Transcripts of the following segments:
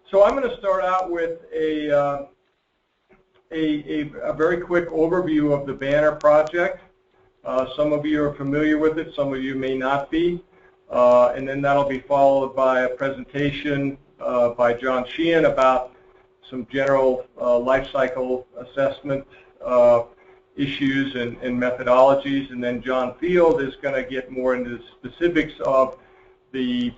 So I'm going to start out with a very quick overview of the BANR project. Some of you are familiar with it, some of you may not be. And then that'll be followed by a presentation by John Sheehan about some general life cycle assessment issues and methodologies. And then John Field is going to get more into the specifics of the,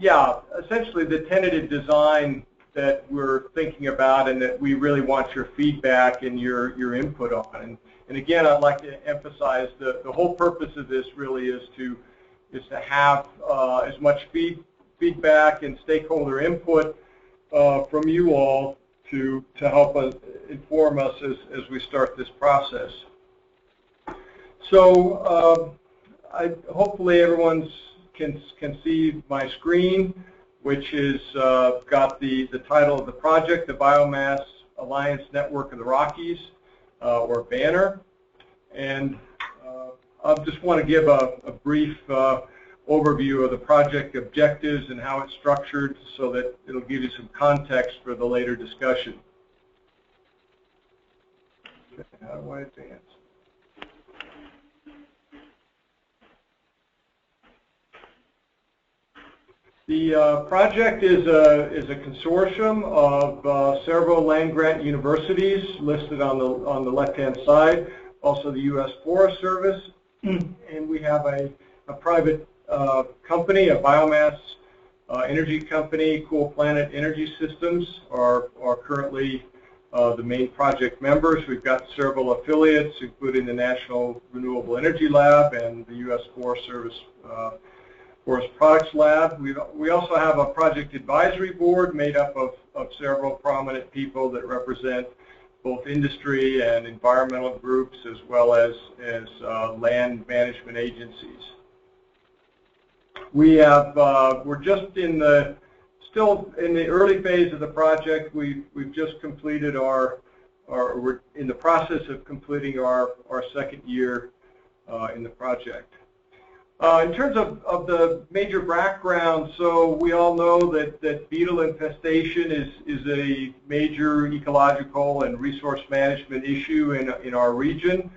essentially the tentative design that we're thinking about and that we really want your feedback and your input on. And again, I'd like to emphasize the whole purpose of this really is to have as much feedback and stakeholder input from you all to help us inform us as we start this process. So hopefully everyone can see my screen, which is got the title of the project, the Bioenergy Alliance Network of the Rockies, or BANR. And I just want to give a brief overview of the project objectives and how it's structured so that it'll give you some context for the later discussion. Okay, how do I advance? The project is a consortium of several land-grant universities listed on the left-hand side, also the U.S. Forest Service, and we have a private company, a biomass energy company, Cool Planet Energy Systems, are currently the main project members. We've got several affiliates, including the National Renewable Energy Lab and the U.S. Forest Service Forest Products Lab. We also have a project advisory board made up of several prominent people that represent both industry and environmental groups as well as land management agencies. We're just still in the early phase of the project. We've just completed we're in the process of completing our second year in the project. In terms of the major background, so we all know that beetle infestation is a major ecological and resource management issue in our region.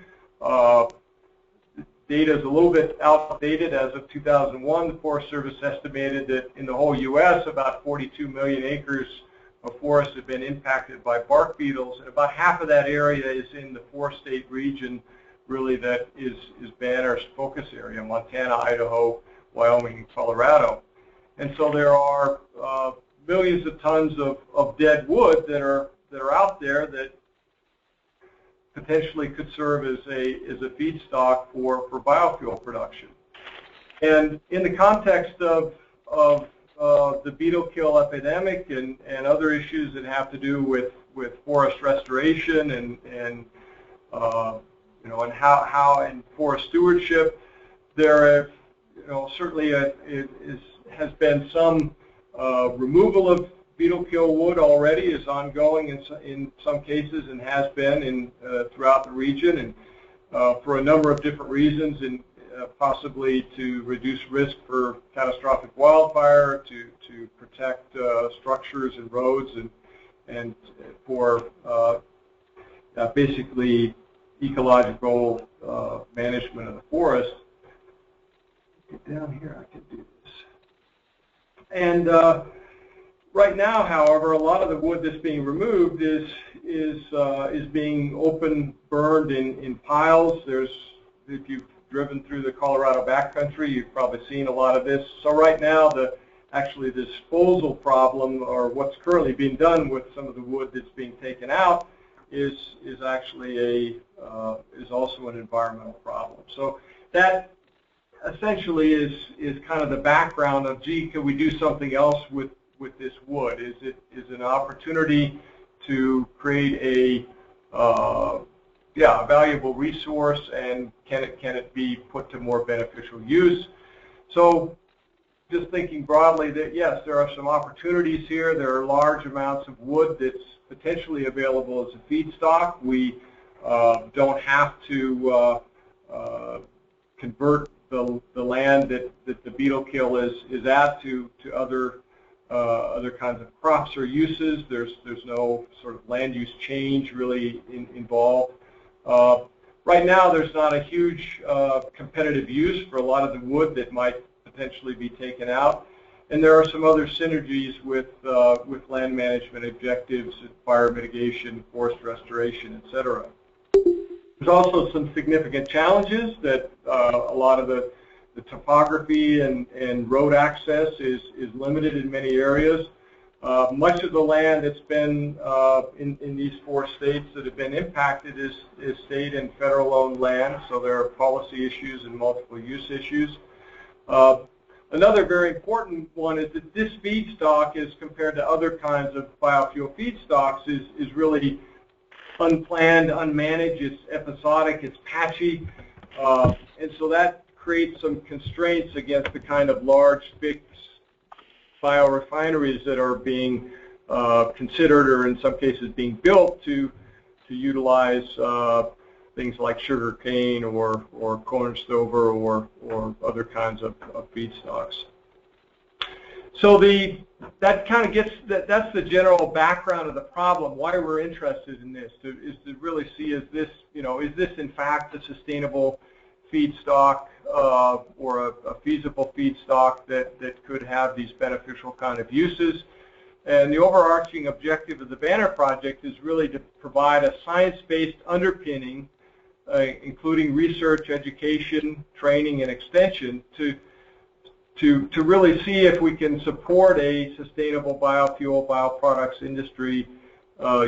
Data is a little bit outdated. As of 2001, the Forest Service estimated that in the whole U.S., about 42 million acres of forest have been impacted by bark beetles, and about half of that area is in the four-state region, really, that is BANR's focus area: Montana, Idaho, Wyoming, and Colorado. And so there are millions of tons of dead wood that are out there that potentially could serve as a feedstock for biofuel production. And in the context of the beetle-kill epidemic and other issues that have to do with forest restoration and how and forest stewardship, there certainly has been some removal of beetle-kill wood already, is ongoing in some cases and has been throughout the region, and for a number of different reasons, and possibly to reduce risk for catastrophic wildfire, to protect structures and roads, and for basically ecological management of the forest. Get down here, I can do this. And right now, however, a lot of the wood that's being removed is being open burned in piles. If you've driven through the Colorado backcountry, you've probably seen a lot of this. So right now, actually the disposal problem, or what's currently being done with some of the wood that's being taken out, is actually is also an environmental problem. So that essentially is kind of the background of, gee, could we do something else with this wood? Is it an opportunity to create a valuable resource, and can it be put to more beneficial use? So just thinking broadly that yes, there are some opportunities here. There are large amounts of wood that's potentially available as a feedstock. We don't have to convert the land that the beetle-kill is at to other other kinds of crops or uses. There's no sort of land use change really involved. Right now, there's not a huge competitive use for a lot of the wood that might potentially be taken out, and there are some other synergies with land management objectives, fire mitigation, forest restoration, etc. There's also some significant challenges that a lot of the topography and road access is limited in many areas. Much of the land that's been in these 4 states that have been impacted is state and federal-owned land, so there are policy issues and multiple use issues. Another very important one is that this feedstock, as compared to other kinds of biofuel feedstocks, is really unplanned, unmanaged, it's episodic, it's patchy, and so that create some constraints against the kind of large, fixed biorefineries that are being considered, or in some cases being built to utilize things like sugar cane or corn stover or other kinds of feedstocks. So that kind of gets that's the general background of the problem. Why we're interested in this is to really see, is this in fact a sustainable feedstock or a feasible feedstock that could have these beneficial kind of uses. And the overarching objective of the BANR project is really to provide a science-based underpinning, including research, education, training, and extension to really see if we can support a sustainable biofuel, bioproducts industry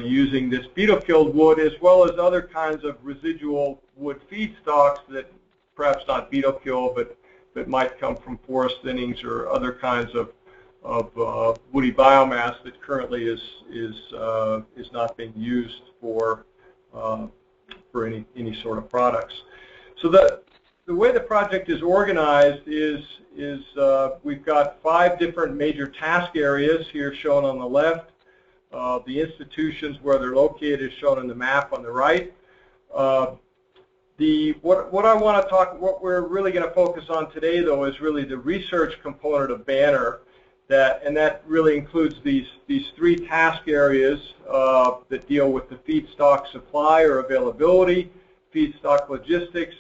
using this beetle-killed wood, as well as other kinds of residual wood feedstocks that perhaps not beetle-kill, but might come from forest thinnings or other kinds of woody biomass that currently is not being used for any sort of products. So the way the project is organized is we've got 5 different major task areas here shown on the left. The institutions where they're located is shown in the map on the right. What we're really going to focus on today, though, is really the research component of BANR, and that really includes these 3 task areas that deal with the feedstock supply or availability, feedstock logistics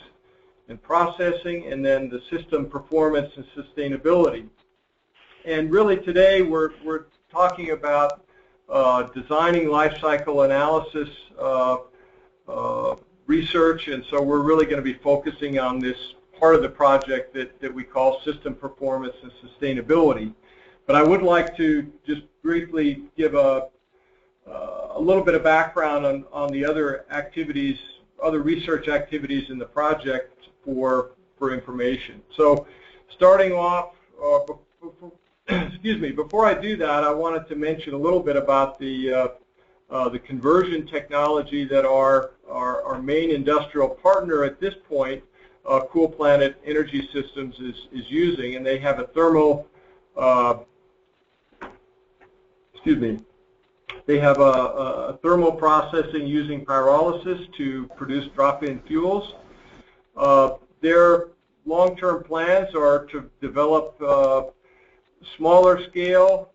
and processing, and then the system performance and sustainability. And really today we're talking about designing life cycle analysis research, and so we're really going to be focusing on this part of the project that we call system performance and sustainability. But I would like to just briefly give a little bit of background on the other activities, other research activities in the project for information. So starting off, excuse me, before I do that, I wanted to mention a little bit about the conversion technology that our main industrial partner at this point, Cool Planet Energy Systems, is using, and they have a thermal they have a thermal processing using pyrolysis to produce drop-in fuels. Their long-term plans are to develop smaller scale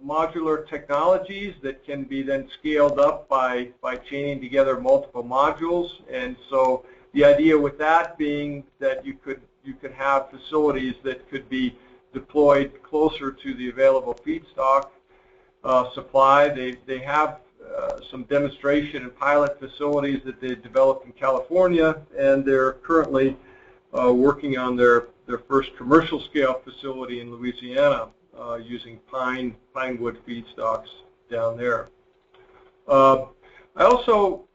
modular technologies that can be then scaled up by chaining together multiple modules. And so the idea with that being that you could have facilities that could be deployed closer to the available feedstock supply. They have some demonstration and pilot facilities that they developed in California, and they're currently working on their first commercial scale facility in Louisiana using pine wood feedstocks down there. I also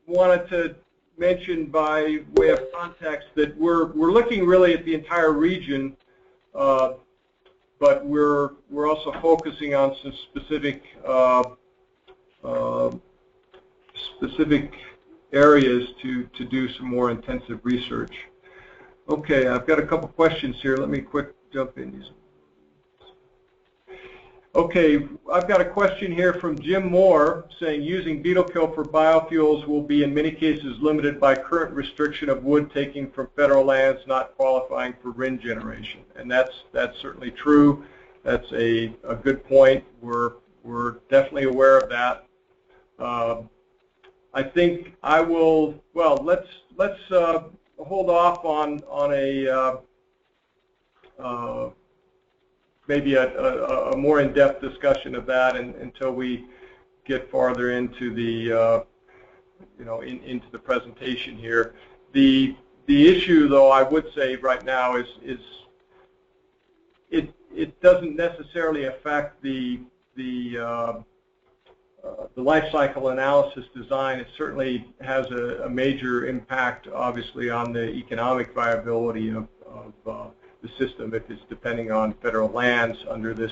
wanted to mention by way of context that we're looking really at the entire region, but we're also focusing on some specific areas to do some more intensive research. Okay, I've got a couple questions here. Let me quick jump in these. Okay, I've got a question here from Jim Moore saying using beetle-kill for biofuels will be in many cases limited by current restriction of wood taking from federal lands not qualifying for RIN generation. And that's certainly true. that's a good point. We're definitely aware of that. I think I will. Well, let's hold off on a maybe a more in-depth discussion of that until we get farther into the into the presentation here. The issue, though, I would say right now is it doesn't necessarily affect the life cycle analysis design. It certainly has a major impact, obviously, on the economic viability of the system if it's depending on federal lands under this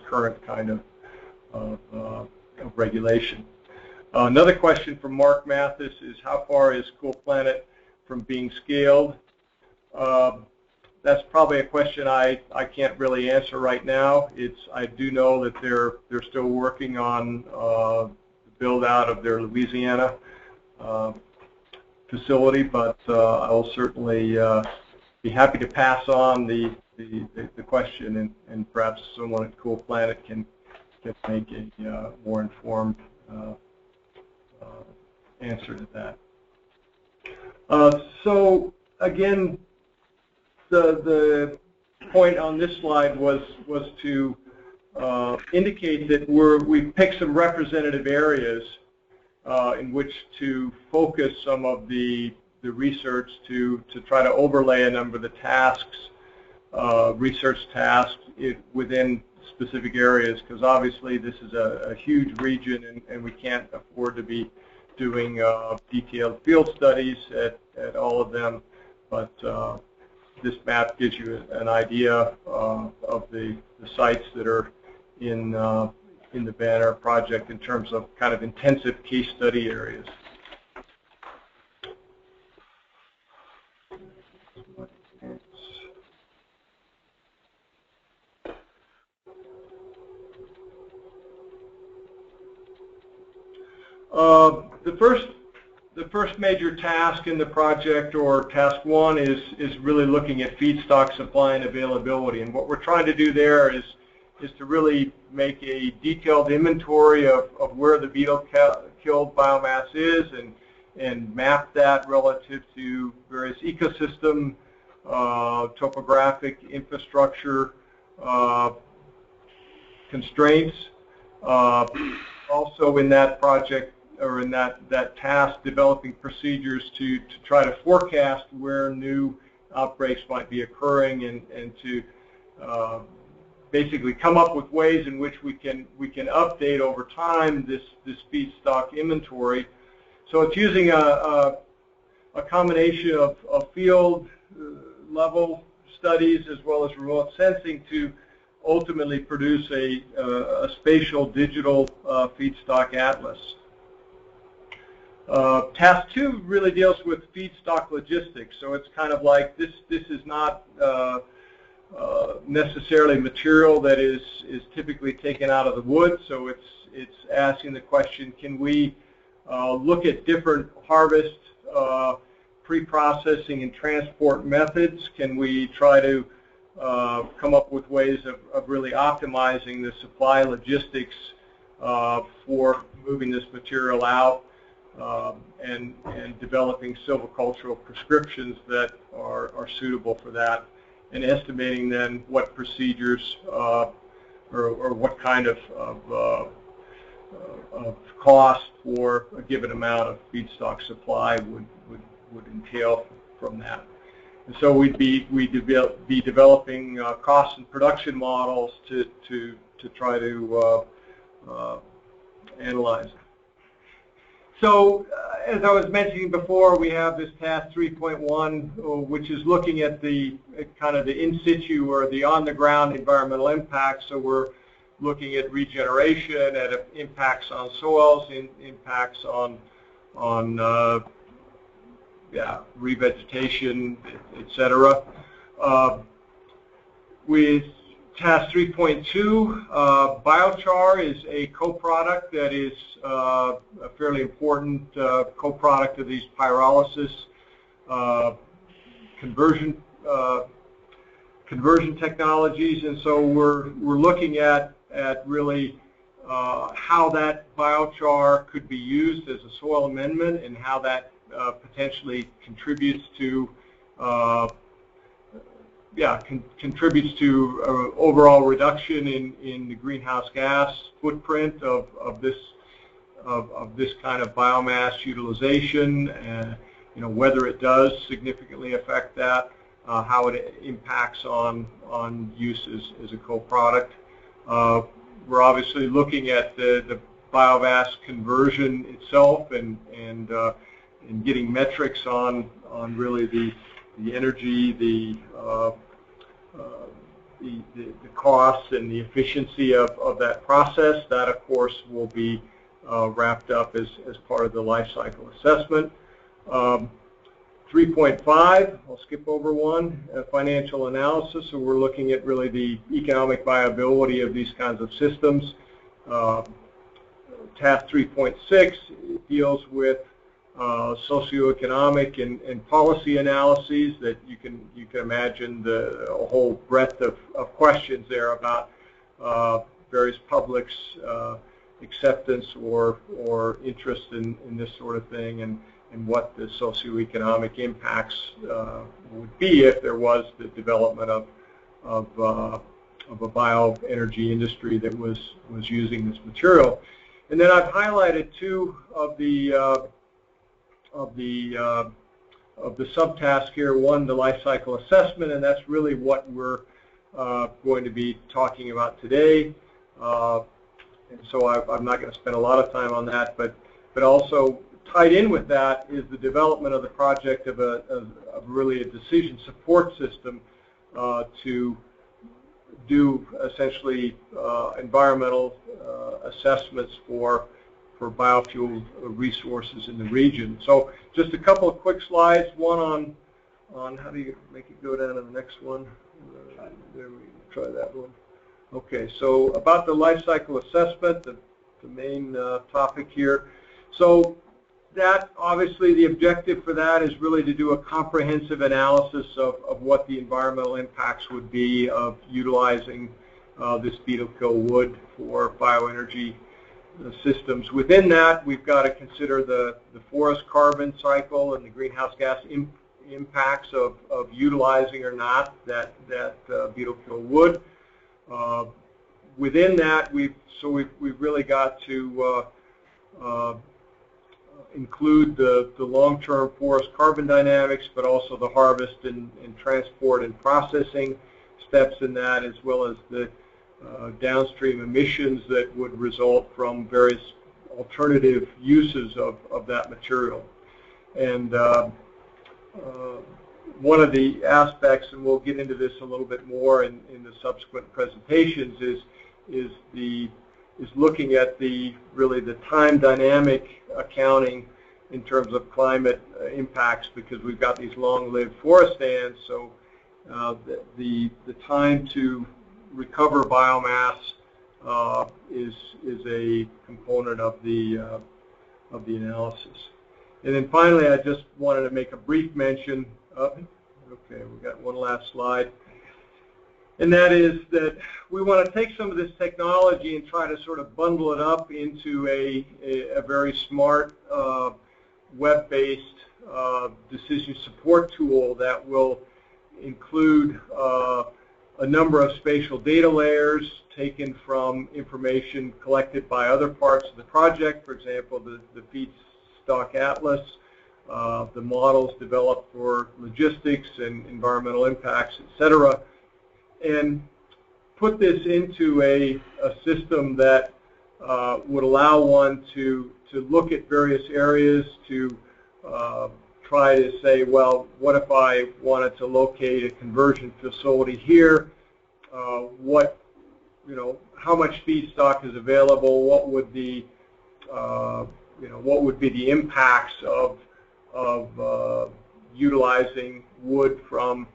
current kind of regulation. Another question from Mark Mathis is, how far is Cool Planet from being scaled? That's probably a question I can't really answer right now. I do know that they're still working on the build out of their Louisiana facility, but I will certainly be happy to pass on the question, and perhaps someone at Cool Planet can make a more informed answer to that. So again, the point on this slide was to indicate that we've picked some representative areas in which to focus some of the research to try to overlay a number of the tasks, research tasks within specific areas, because obviously this is a huge region, and we can't afford to be doing detailed field studies at all of them, but this map gives you an idea of the sites that are in the BANR project in terms of kind of intensive case study areas. The first major task in the project, or task one, is really looking at feedstock supply and availability. And what we're trying to do there is to really make a detailed inventory of where the beetle-kill biomass is, and map that relative to various ecosystem, topographic, infrastructure constraints. Also in that project, or in that task, developing procedures to try to forecast where new outbreaks might be occurring, and to basically come up with ways in which we can update over time this feedstock inventory. So it's using a combination of field level studies as well as remote sensing to ultimately produce a spatial digital feedstock atlas. Task 2 really deals with feedstock logistics, so it's kind of like this is not necessarily material that is typically taken out of the wood, so it's asking the question, can we look at different harvest, pre-processing, and transport methods? Can we try to come up with ways of really optimizing the supply logistics for moving this material out? And developing silvicultural prescriptions that are suitable for that, and estimating then what procedures or what kind of cost for a given amount of feedstock supply would entail from that. And so we'd be developing cost and production models to try to analyze it. So, as I was mentioning before, we have this task 3.1, which is looking at kind of the in situ, or the on-the-ground environmental impacts. So we're looking at regeneration, at impacts on soils, impacts on revegetation, etc. With task 3.2, biochar is a co-product that is a fairly important co-product of these pyrolysis conversion conversion technologies, and so we're looking at really how that biochar could be used as a soil amendment and how that potentially contributes to overall reduction in the greenhouse gas footprint of this kind of biomass utilization, and whether it does significantly affect that, how it impacts on use as a co-product. We're obviously looking at the biomass conversion itself and getting metrics on really the energy, the costs and the efficiency of that process. That, of course, will be wrapped up as part of the life cycle assessment. 3.5, I'll skip over one, financial analysis. So we're looking at really the economic viability of these kinds of systems. Task 3.6 deals with socioeconomic and policy analyses that you can imagine a whole breadth of questions there about various publics' acceptance or interest in this sort of thing, and what the socioeconomic impacts would be if there was the development of a bioenergy industry that was using this material. And then I've highlighted two of the subtasks here. One, the life cycle assessment, and that's really what we're going to be talking about today. And so I'm not going to spend a lot of time on that, but also tied in with that is the development of the project of really a decision support system to do essentially environmental assessments for biofuel resources in the region. So just a couple of quick slides. One on how do you make it go down to the next one? There we try that one. Okay, so about the life cycle assessment, the main topic here. So that, obviously, the objective for that is really to do a comprehensive analysis of what the environmental impacts would be of utilizing this beetle-kill wood for bioenergy systems. Within that, we've got to consider the forest carbon cycle and the greenhouse gas impacts of utilizing or not that beetle-kill wood. Within that, we've really got to include the long-term forest carbon dynamics, but also the harvest and transport and processing steps in that, as well as the downstream emissions that would result from various alternative uses of that material. And one of the aspects, and we'll get into this a little bit more in the subsequent presentations, is looking at really the time dynamic accounting in terms of climate impacts, because we've got these long-lived forest stands. So the time to recover biomass is a component of the analysis. And then finally, I just wanted to make a brief mention. Okay, we've got one last slide. And that is that we want to take some of this technology and try to sort of bundle it up into a very smart web-based decision support tool that will include a number of spatial data layers taken from information collected by other parts of the project. For example, the feedstock atlas, the models developed for logistics and environmental impacts, etc., and put this into a system that would allow one to look at various areas to try to say, well, what if I wanted to locate a conversion facility here? How much feedstock is available? What would the impacts of utilizing wood from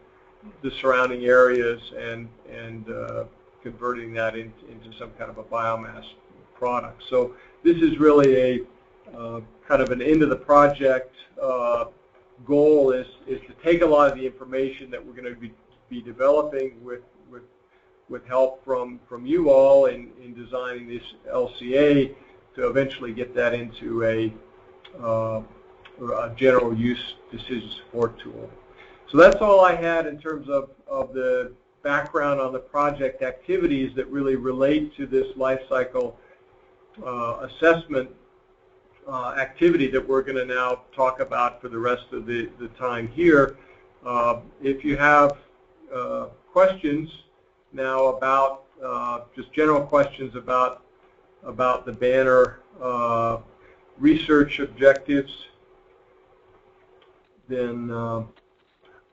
the surrounding areas and converting that into some kind of a biomass product. So this is really a kind of an end of the project goal is to take a lot of the information that we're going to be be developing with help from you all in designing this LCA to eventually get that into a general use decision support tool. So that's all I had in terms of the background on the project activities that really relate to this life cycle assessment activity that we're going to now talk about for the rest of the time here. If you have questions now about just general questions about the BANR research objectives, then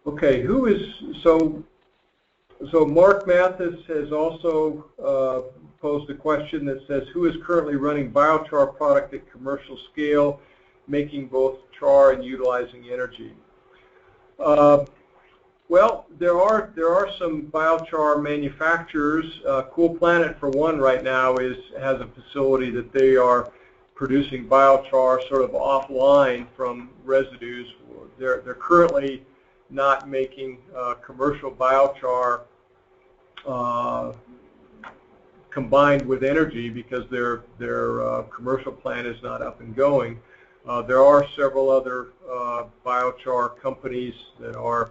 okay, so Mark Mathis has also posed a question that says, who is currently running biochar product at commercial scale, making both char and utilizing energy? Well, there are some biochar manufacturers. Cool Planet, for one, right now has a facility that they are producing biochar sort of offline from residues. They're currently not making commercial biochar combined with energy because their commercial plant is not up and going. There are several other biochar companies that are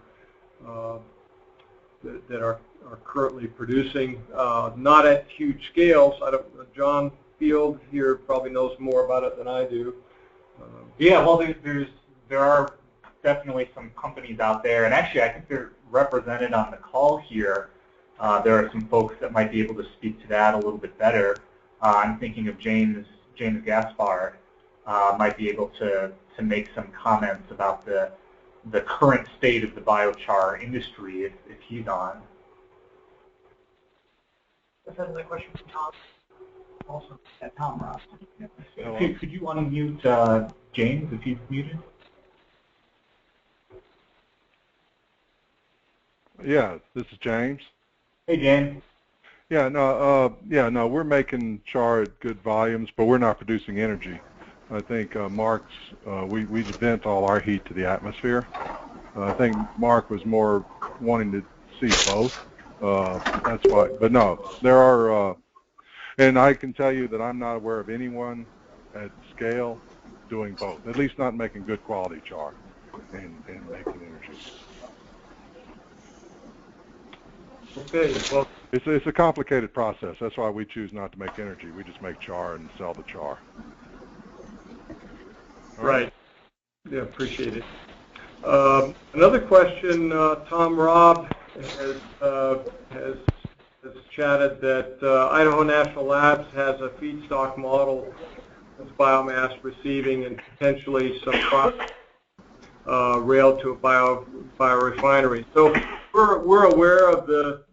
currently producing, not at huge scales. John Field here probably knows more about it than I do. Yeah, well, there are definitely some companies out there, and actually I think they're represented on the call here. There are some folks that might be able to speak to that a little bit better. I'm thinking of James Gaspar might be able to make some comments about the current state of the biochar industry if he's on. That's another question from Tom. Also, Tom Ross. Could you unmute James if he's muted? Yeah, this is James. Hey, James. Yeah, no, we're making char at good volumes, but we're not producing energy. I think Mark's, we vent all our heat to the atmosphere. I think Mark was more wanting to see both. That's why, but no, there are, and I can tell you that I'm not aware of anyone at scale doing both, at least not making good quality char and making energy. Okay, well, it's a complicated process. That's why we choose not to make energy. We just make char and sell the char. Right. Yeah, appreciate it. Another question, Tom Robb has chatted that Idaho National Labs has a feedstock model of biomass receiving and potentially some product railed to a biorefinery. So we're aware of the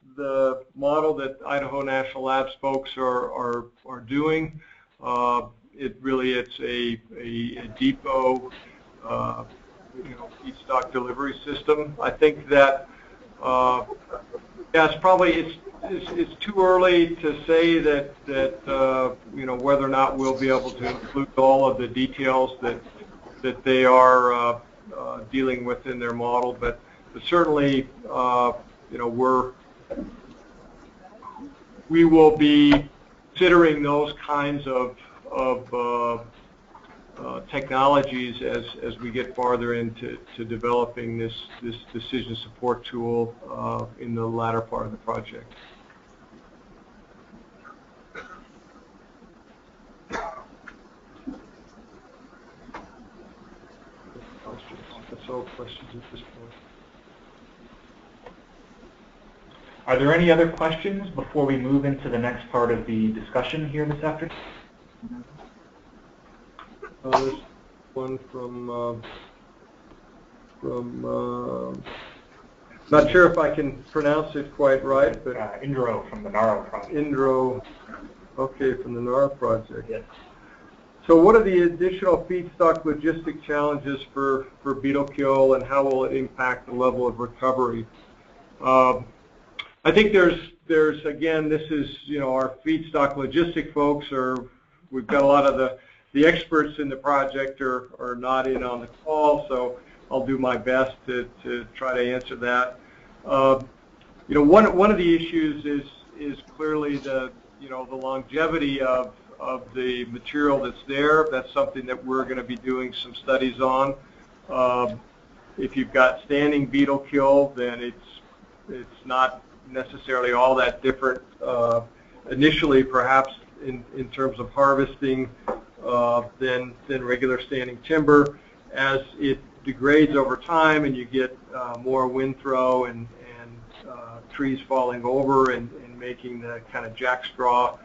model that Idaho National Labs folks are doing. It's a depot feedstock delivery system. I think that it's too early to say that whether or not we'll be able to include all of the details that they are dealing with in their model, but certainly we will be considering those kinds of technologies as we get farther into developing this decision support tool in the latter part of the project. That's all questions at this point. Are there any other questions before we move into the next part of the discussion here this afternoon? There's one from not sure if I can pronounce it quite right, but Indro from the NARO project. Indro, okay, from the NARO project. Yes. So what are the additional feedstock logistic challenges for beetle-kill, and how will it impact the level of recovery? I think there's again, this is, our feedstock logistic folks we've got a lot of the experts in the project are not in on the call, so I'll do my best to try to answer that. one of the issues is clearly the the longevity of the material that's there. That's something that we're going to be doing some studies on. If you've got standing beetle-kill, then it's not necessarily all that different initially, perhaps in terms of harvesting than regular standing timber. As it degrades over time and you get more wind throw and trees falling over and making the kind of jackstraw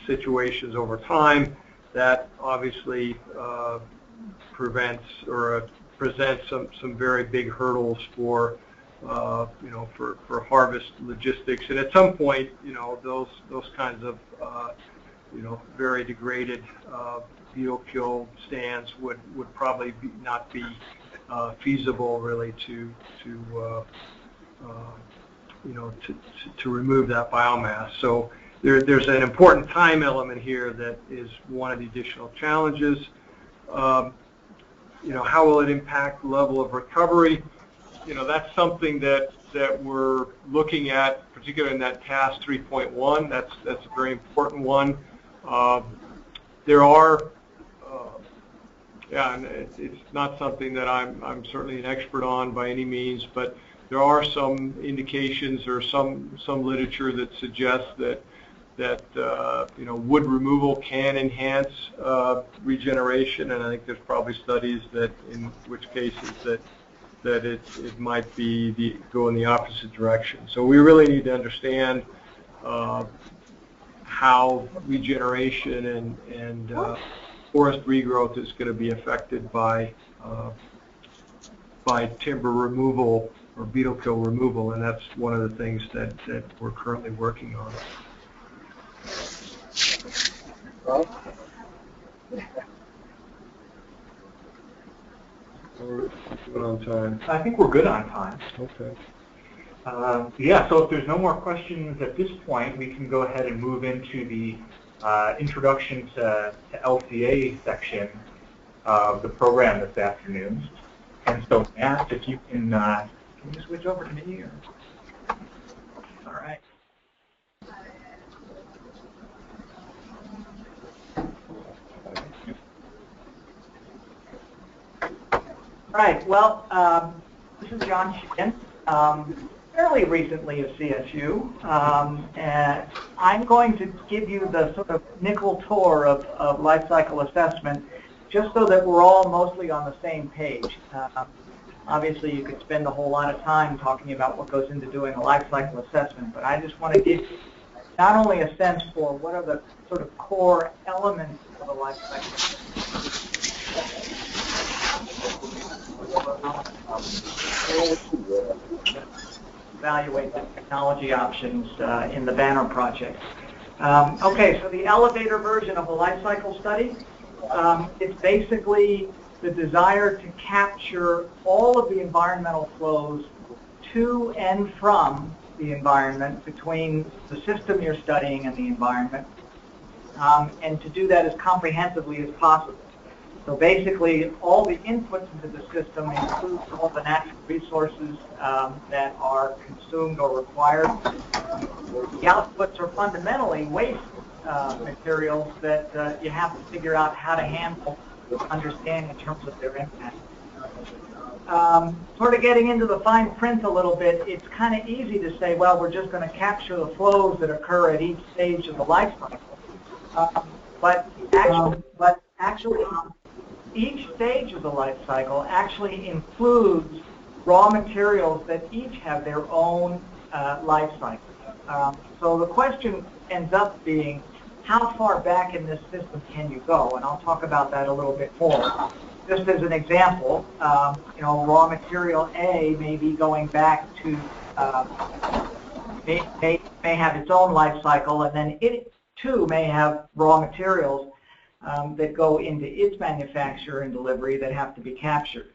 situations over time, that obviously prevents or presents some very big hurdles for for harvest logistics. And at some point, those kinds of very degraded beetle-kill stands would probably not be feasible really to remove that biomass. So there's an important time element here that is one of the additional challenges. How will it impact the level of recovery? That's something that we're looking at, particularly in that task 3.1. That's a very important one. There are, and it's not something that I'm certainly an expert on by any means, but there are some indications or some literature that suggests that wood removal can enhance regeneration, and I think there's probably studies that in which cases that it might be go in the opposite direction. So we really need to understand how regeneration and forest regrowth is going to be affected by timber removal or beetle-kill removal, and that's one of the things that we're currently working on. We're good on time. I think we're good on time. Okay. Yeah, so if there's no more questions at this point, we can go ahead and move into the introduction to LCA section of the program this afternoon. And so, Matt, if you can you switch over to me? Or? All right. Right. Well, this is John Sheehan, fairly recently of CSU, and I'm going to give you the sort of nickel tour of life cycle assessment, just so that we're all mostly on the same page. Obviously, you could spend a whole lot of time talking about what goes into doing a life cycle assessment, but I just want to give you not only a sense for what are the sort of core elements of a life cycle evaluate the technology options in the BANR project. Okay, so the elevator version of a life cycle study, it's basically the desire to capture all of the environmental flows to and from the environment, between the system you're studying and the environment, and to do that as comprehensively as possible. So basically, all the inputs into the system include all the natural resources that are consumed or required. The outputs are fundamentally waste materials that you have to figure out how to handle, understand in terms of their impact. Sort of getting into the fine print a little bit, it's kind of easy to say, well, we're just going to capture the flows that occur at each stage of the life cycle. But actually, each stage of the life cycle actually includes raw materials that each have their own life cycle. So the question ends up being, how far back in this system can you go? And I'll talk about that a little bit more. Just as an example, raw material A may be going back to, may have its own life cycle, and then it too may have raw materials that go into its manufacture and delivery that have to be captured.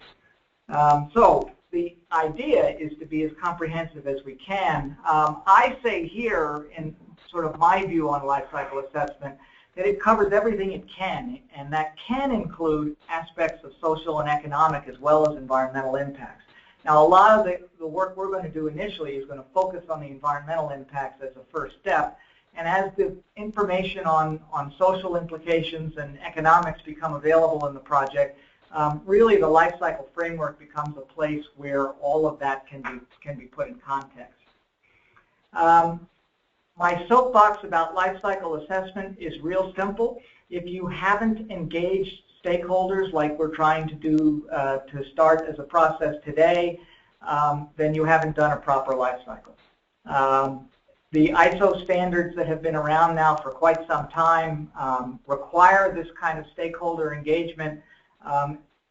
So the idea is to be as comprehensive as we can. I say here, in sort of my view on life cycle assessment, that it covers everything it can, and that can include aspects of social and economic as well as environmental impacts. Now, a lot of the work we're going to do initially is going to focus on the environmental impacts as a first step. And as the information on social implications and economics become available in the project, really the life cycle framework becomes a place where all of that can be put in context. My soapbox about life cycle assessment is real simple. If you haven't engaged stakeholders like we're trying to do to start as a process today, then you haven't done a proper life cycle. The ISO standards that have been around now for quite some time require this kind of stakeholder engagement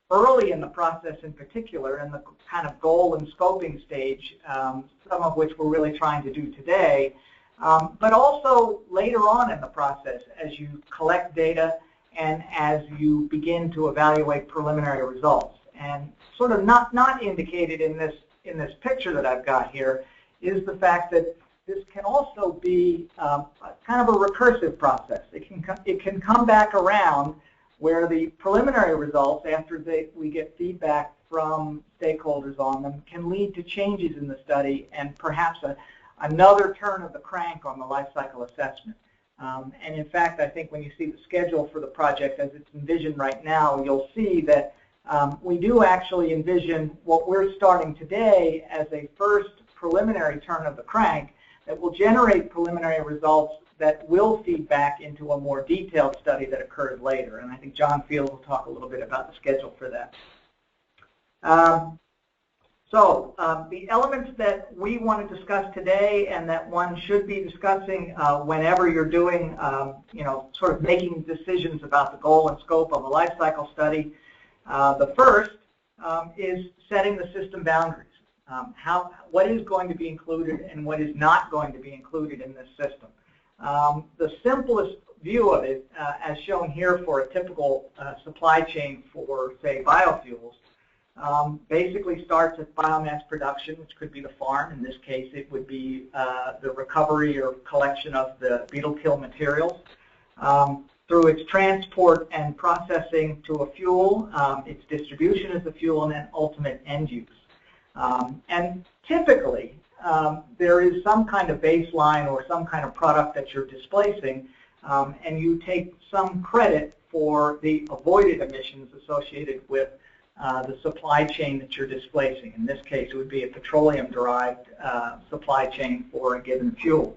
early in the process in particular, in the kind of goal and scoping stage, some of which we're really trying to do today, but also later on in the process as you collect data and as you begin to evaluate preliminary results. And sort of not indicated in this picture that I've got here is the fact that this can also be kind of a recursive process. It can come back around where the preliminary results, after we get feedback from stakeholders on them, can lead to changes in the study and perhaps another turn of the crank on the life cycle assessment. And in fact, I think when you see the schedule for the project as it's envisioned right now, you'll see that we do actually envision what we're starting today as a first preliminary turn of the crank that will generate preliminary results that will feed back into a more detailed study that occurs later. And I think John Field will talk a little bit about the schedule for that. The elements that we want to discuss today and that one should be discussing whenever you're doing, sort of making decisions about the goal and scope of a life cycle study. The first is setting the system boundaries. What is going to be included and what is not going to be included in this system. The simplest view of it, as shown here for a typical supply chain for, say, biofuels, basically starts at biomass production, which could be the farm. In this case, it would be the recovery or collection of the beetle-kill materials, through its transport and processing to a fuel, its distribution as a fuel, and then ultimate end use. And typically, there is some kind of baseline or some kind of product that you're displacing, and you take some credit for the avoided emissions associated with the supply chain that you're displacing. In this case, it would be a petroleum-derived supply chain for a given fuel.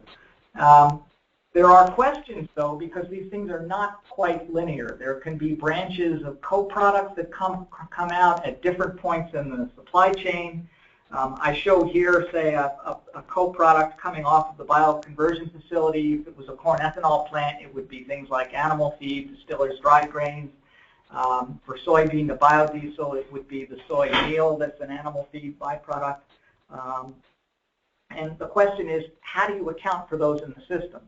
There are questions, though, because these things are not quite linear. There can be branches of co-products that come out at different points in the supply chain. I show here, say, a co-product coming off of the bioconversion facility. If it was a corn ethanol plant, it would be things like animal feed, distillers' dry grains. For soybean to biodiesel, it would be the soy meal that's an animal feed byproduct. And the question is, how do you account for those in the system?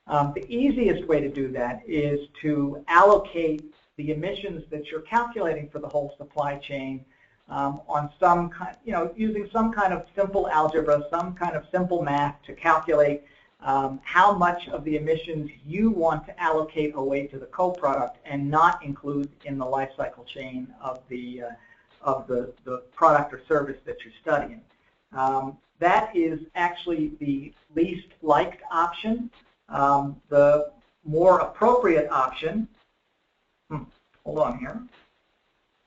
The easiest way to do that is to allocate the emissions that you're calculating for the whole supply chain on some kind, using some kind of simple algebra, some kind of simple math to calculate how much of the emissions you want to allocate away to the co-product and not include in the life cycle chain of the product or service that you're studying. That is actually the least liked option. The more appropriate option, hold on here.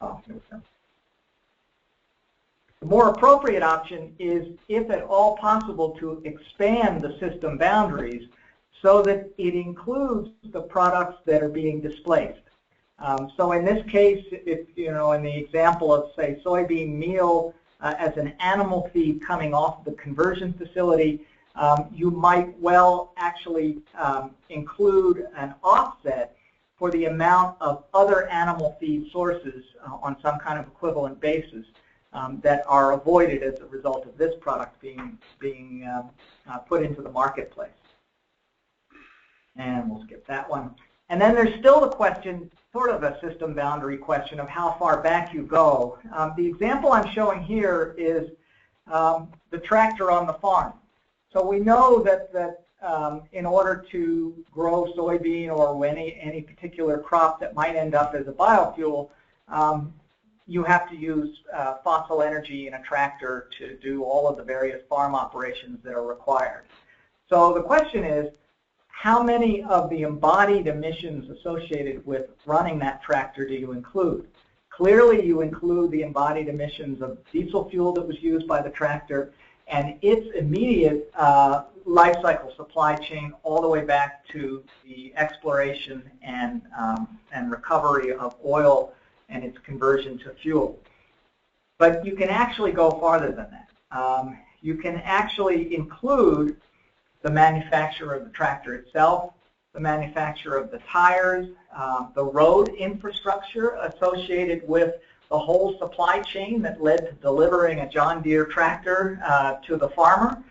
Oh, here we go. The more appropriate option is, if at all possible, to expand the system boundaries so that it includes the products that are being displaced. So in this case, if in the example of, say, soybean meal as an animal feed coming off of the conversion facility, you might well actually include an offset for the amount of other animal feed sources on some kind of equivalent basis that are avoided as a result of this product being put into the marketplace. And we'll skip that one. And then there's still the question, sort of a system boundary question, of how far back you go. The example I'm showing here is the tractor on the farm. So we know that in order to grow soybean or any particular crop that might end up as a biofuel, you have to use fossil energy in a tractor to do all of the various farm operations that are required. So the question is, how many of the embodied emissions associated with running that tractor do you include? Clearly, you include the embodied emissions of diesel fuel that was used by the tractor and its immediate life cycle supply chain all the way back to the exploration and recovery of oil and its conversion to fuel. But you can actually go farther than that. You can actually include the manufacturer of the tractor itself, the manufacturer of the tires, the road infrastructure associated with the whole supply chain that led to delivering a John Deere tractor to the farmer.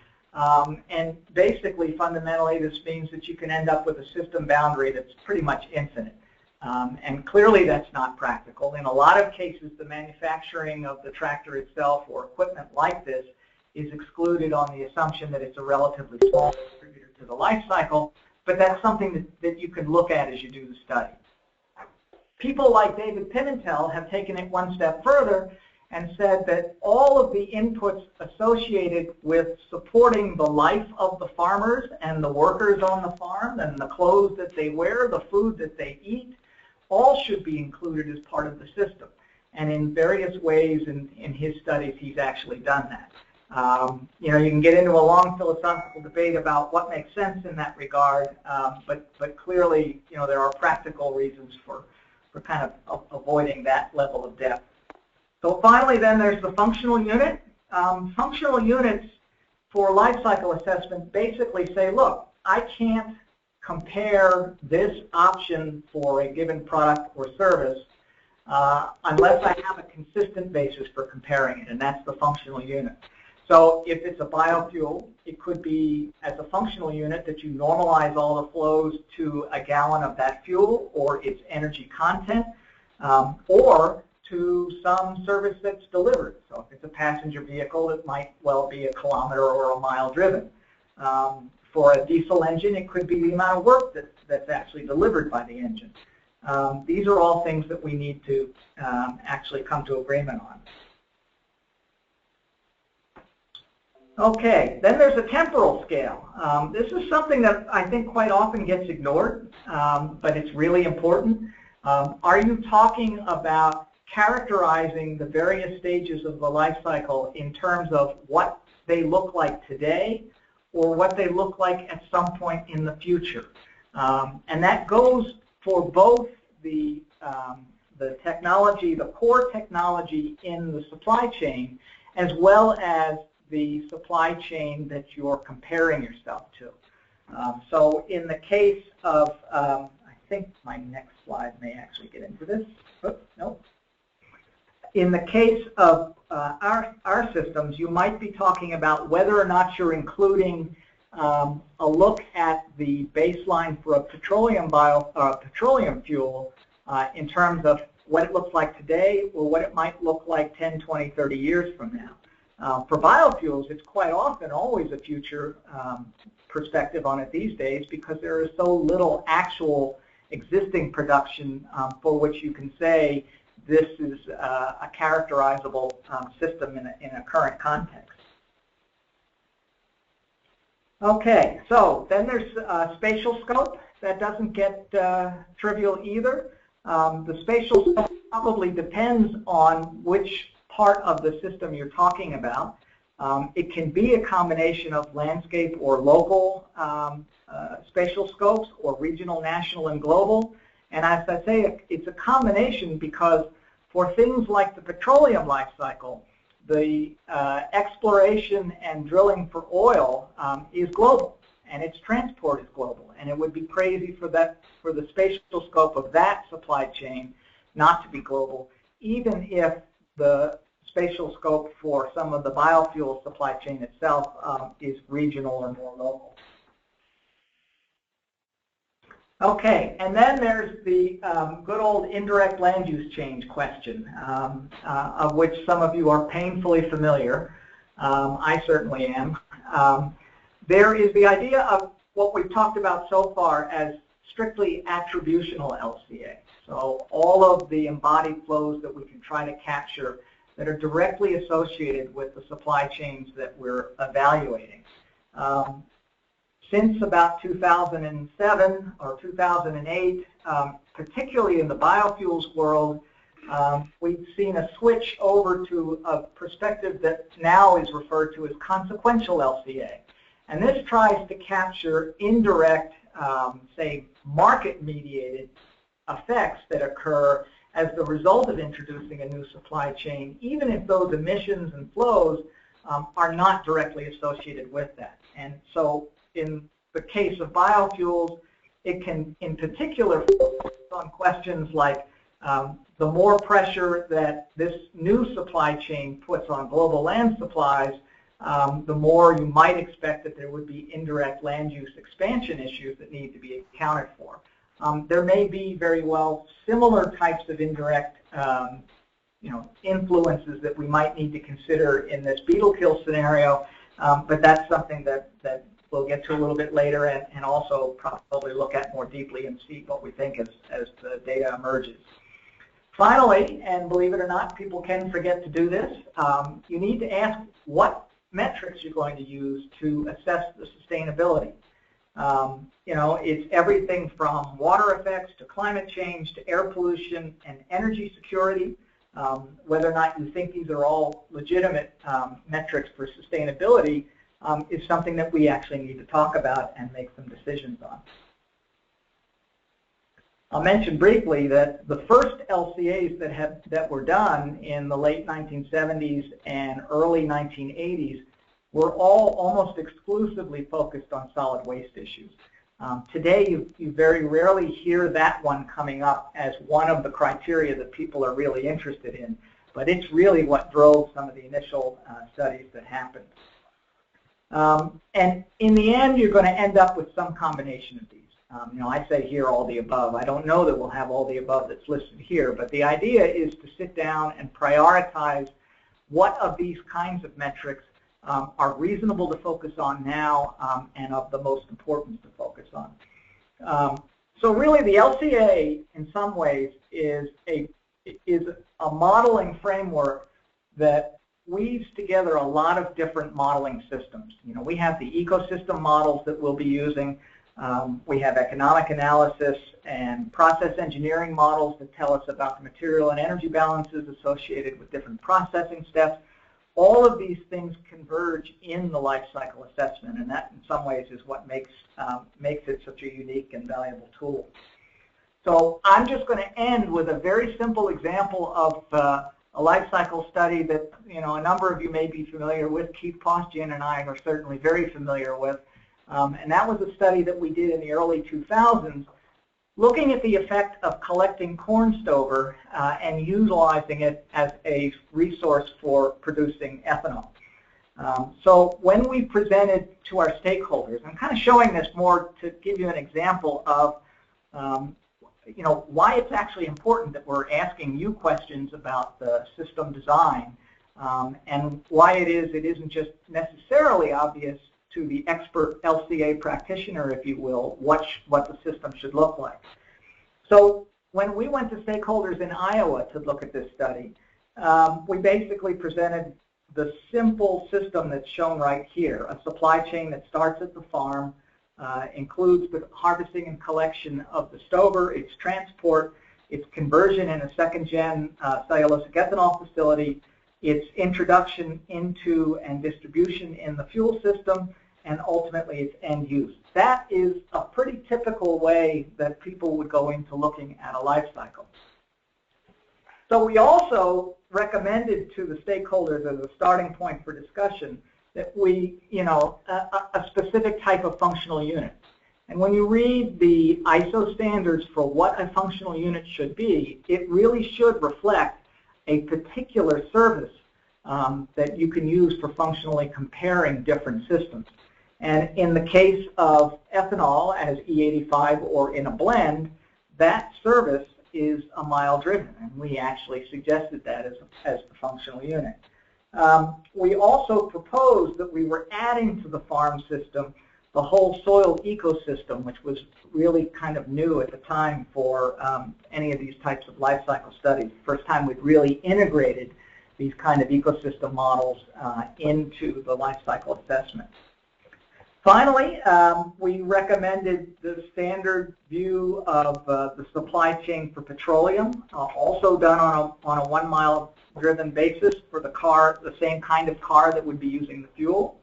And basically, fundamentally, this means that you can end up with a system boundary that's pretty much infinite. And clearly, that's not practical. In a lot of cases, the manufacturing of the tractor itself or equipment like this is excluded on the assumption that it's a relatively small contributor to the life cycle, but that's something that you can look at as you do the study. People like David Pimentel have taken it one step further and said that all of the inputs associated with supporting the life of the farmers and the workers on the farm and the clothes that they wear, the food that they eat, all should be included as part of the system. And in various ways in his studies, he's actually done that. You know, you can get into a long philosophical debate about what makes sense in that regard, but clearly, you know, there are practical reasons for kind of avoiding that level of depth. So finally, then there's the functional unit. Functional units for life cycle assessment basically say, look, I can't compare this option for a given product or service unless I have a consistent basis for comparing it, and that's the functional unit. So if it's a biofuel, it could be as a functional unit that you normalize all the flows to a gallon of that fuel or its energy content, or to some service that's delivered. So if it's a passenger vehicle, it might well be a kilometer or a mile driven. For a diesel engine, it could be the amount of work that's actually delivered by the engine. These are all things that we need to actually come to agreement on. Okay, then there's a temporal scale. This is something that I think quite often gets ignored, but it's really important. Are you talking about characterizing the various stages of the life cycle in terms of what they look like today or what they look like at some point in the future? And that goes for both the technology, the core technology in the supply chain, as well as the supply chain that you're comparing yourself to. So in the case of, I think my next slide may actually get into this. Oops, no. In the case of our systems, you might be talking about whether or not you're including a look at the baseline for a petroleum fuel in terms of what it looks like today or what it might look like 10, 20, 30 years from now. For biofuels, it's quite often always a future perspective on it these days because there is so little actual existing production for which you can say this is a characterizable system in a current context. Okay, so then there's spatial scope. That doesn't get trivial either. The spatial scope probably depends on which part of the system you're talking about. It can be a combination of landscape or local spatial scopes or regional, national, and global. And as I say, it's a combination because for things like the petroleum life cycle, the exploration and drilling for oil is global, and its transport is global. And it would be crazy for the spatial scope of that supply chain not to be global, even if the spatial scope for some of the biofuel supply chain itself is regional or more local. Okay, and then there's the good old indirect land use change question, of which some of you are painfully familiar. I certainly am. There is the idea of what we've talked about so far as strictly attributional LCA. So all of the embodied flows that we can try to capture that are directly associated with the supply chains that we're evaluating. Since about 2007 or 2008, particularly in the biofuels world, we've seen a switch over to a perspective that now is referred to as consequential LCA. And this tries to capture indirect, say, market-mediated effects that occur as the result of introducing a new supply chain, even if those emissions and flows are not directly associated with that. And so in the case of biofuels, it can in particular focus on questions like the more pressure that this new supply chain puts on global land supplies, the more you might expect that there would be indirect land use expansion issues that need to be accounted for. There may be very well similar types of indirect influences that we might need to consider in this beetle-kill scenario, but that's something that we'll get to a little bit later and also probably look at more deeply and see what we think as the data emerges. Finally, and believe it or not, people can forget to do this, you need to ask what metrics you're going to use to assess the sustainability. It's everything from water effects to climate change to air pollution and energy security. Whether or not you think these are all legitimate metrics for sustainability is something that we actually need to talk about and make some decisions on. I'll mention briefly that the first LCAs that were done in the late 1970s and early 1980s were all almost exclusively focused on solid waste issues. Today, you very rarely hear that one coming up as one of the criteria that people are really interested in, but it's really what drove some of the initial studies that happened. And in the end, you're going to end up with some combination of these. I say here all the above. I don't know that we'll have all the above that's listed here, but the idea is to sit down and prioritize what of these kinds of metrics are reasonable to focus on now and of the most importance to focus on. So really the LCA in some ways is a modeling framework that weaves together a lot of different modeling systems. We have the ecosystem models that we'll be using. We have economic analysis and process engineering models that tell us about the material and energy balances associated with different processing steps. All of these things converge in the life cycle assessment, and that in some ways is what makes it such a unique and valuable tool. So I'm just going to end with a very simple example of a life cycle study that a number of you may be familiar with. Keith Postian and I are certainly very familiar with. And that was a study that we did in the early 2000s, looking at the effect of collecting corn stover and utilizing it as a resource for producing ethanol. So when we presented to our stakeholders, I'm kind of showing this more to give you an example of why it's actually important that we're asking you questions about the system design and why it isn't just necessarily obvious to the expert LCA practitioner, if you will, what the system should look like. So when we went to stakeholders in Iowa to look at this study, we basically presented the simple system that's shown right here, a supply chain that starts at the farm, includes the harvesting and collection of the stover, its transport, its conversion in a second-gen cellulosic ethanol facility, its introduction into and distribution in the fuel system, and ultimately its end use. That is a pretty typical way that people would go into looking at a life cycle. So we also recommended to the stakeholders as a starting point for discussion that we, a specific type of functional unit. And when you read the ISO standards for what a functional unit should be, it really should reflect a particular service that you can use for functionally comparing different systems. And in the case of ethanol as E85 or in a blend, that service is a mile driven, and we actually suggested that as the functional unit. We also proposed that we were adding to the farm system the whole soil ecosystem, which was really kind of new at the time for any of these types of life cycle studies. First time we'd really integrated these kind of ecosystem models into the life cycle assessment. Finally, we recommended the standard view of the supply chain for petroleum, also done on a 1 mile driven basis for the car, the same kind of car that would be using the fuel.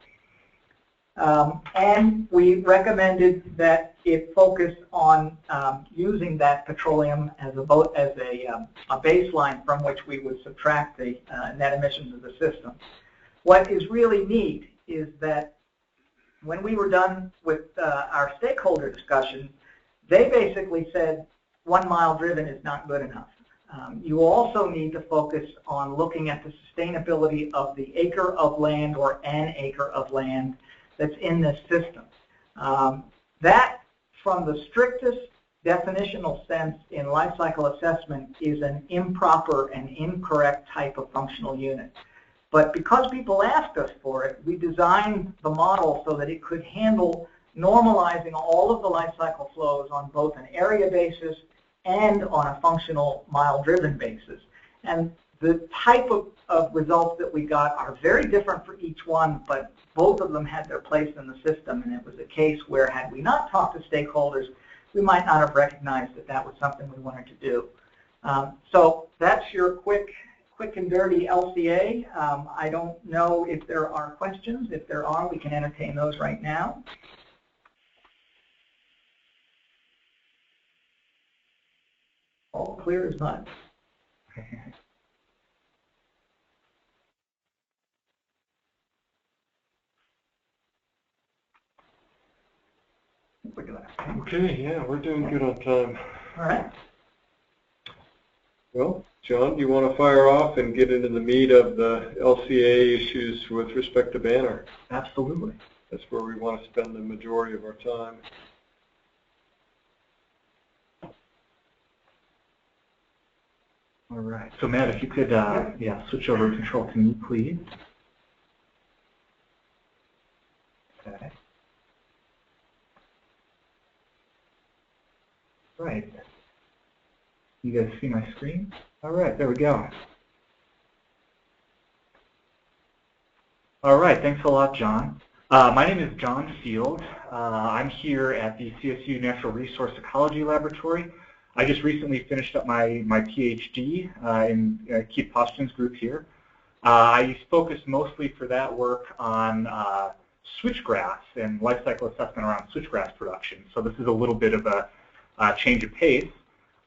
And we recommended that it focus on using that petroleum as a baseline from which we would subtract the net emissions of the system. What is really neat is that when we were done with our stakeholder discussion, they basically said 1 mile driven is not good enough. You also need to focus on looking at the sustainability of the acre of land or an acre of land that's in this system. That, from the strictest definitional sense in life cycle assessment, is an improper and incorrect type of functional unit. But because people asked us for it, we designed the model so that it could handle normalizing all of the life cycle flows on both an area basis and on a functional mile-driven basis. And the type of results that we got are very different for each one, but both of them had their place in the system, and it was a case where, had we not talked to stakeholders, we might not have recognized that that was something we wanted to do. So that's your quick and dirty LCA. I don't know if there are questions. If there are, we can entertain those right now. All clear as mud. Look at that. Okay, yeah, we're doing good on time. All right. Well, John, do you want to fire off and get into the meat of the LCA issues with respect to BANR? Absolutely. That's where we want to spend the majority of our time. All right. So, Matt, if you could, switch over control to me, please. Okay. Right. You guys see my screen? All right, there we go. All right, thanks a lot, John. My name is John Field. I'm here at the CSU Natural Resource Ecology Laboratory. I just recently finished up my PhD in Keith Poston's group here. I focused mostly for that work on switchgrass and life cycle assessment around switchgrass production. So this is a little bit of a change of pace.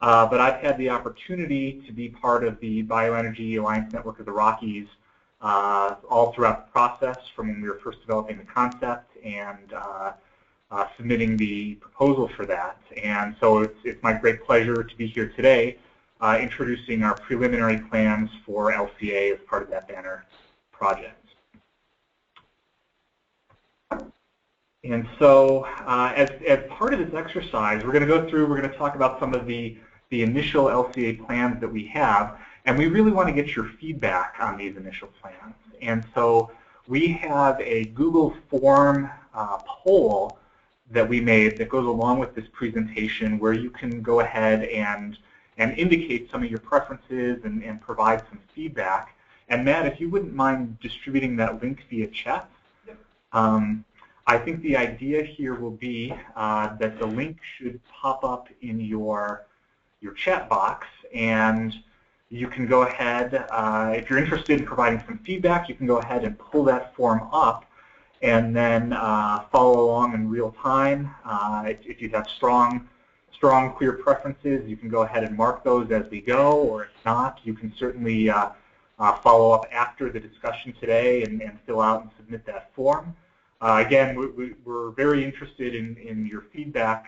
But I've had the opportunity to be part of the Bioenergy Alliance Network of the Rockies all throughout the process, from when we were first developing the concept and submitting the proposal for that. And so it's my great pleasure to be here today introducing our preliminary plans for LCA as part of that BANR project. And so as part of this exercise, we're going to talk about some of the initial LCA plans that we have, and we really want to get your feedback on these initial plans. And so we have a Google form poll that we made that goes along with this presentation, where you can go ahead and indicate some of your preferences and provide some feedback. And Matt, if you wouldn't mind distributing that link via chat. I think the idea here will be that the link should pop up in your chat box, and you can go ahead, if you're interested in providing some feedback, you can go ahead and pull that form up and then follow along in real time. If you have strong, clear preferences, you can go ahead and mark those as we go, or if not, you can certainly follow up after the discussion today and fill out and submit that form. Again, we're very interested in your feedback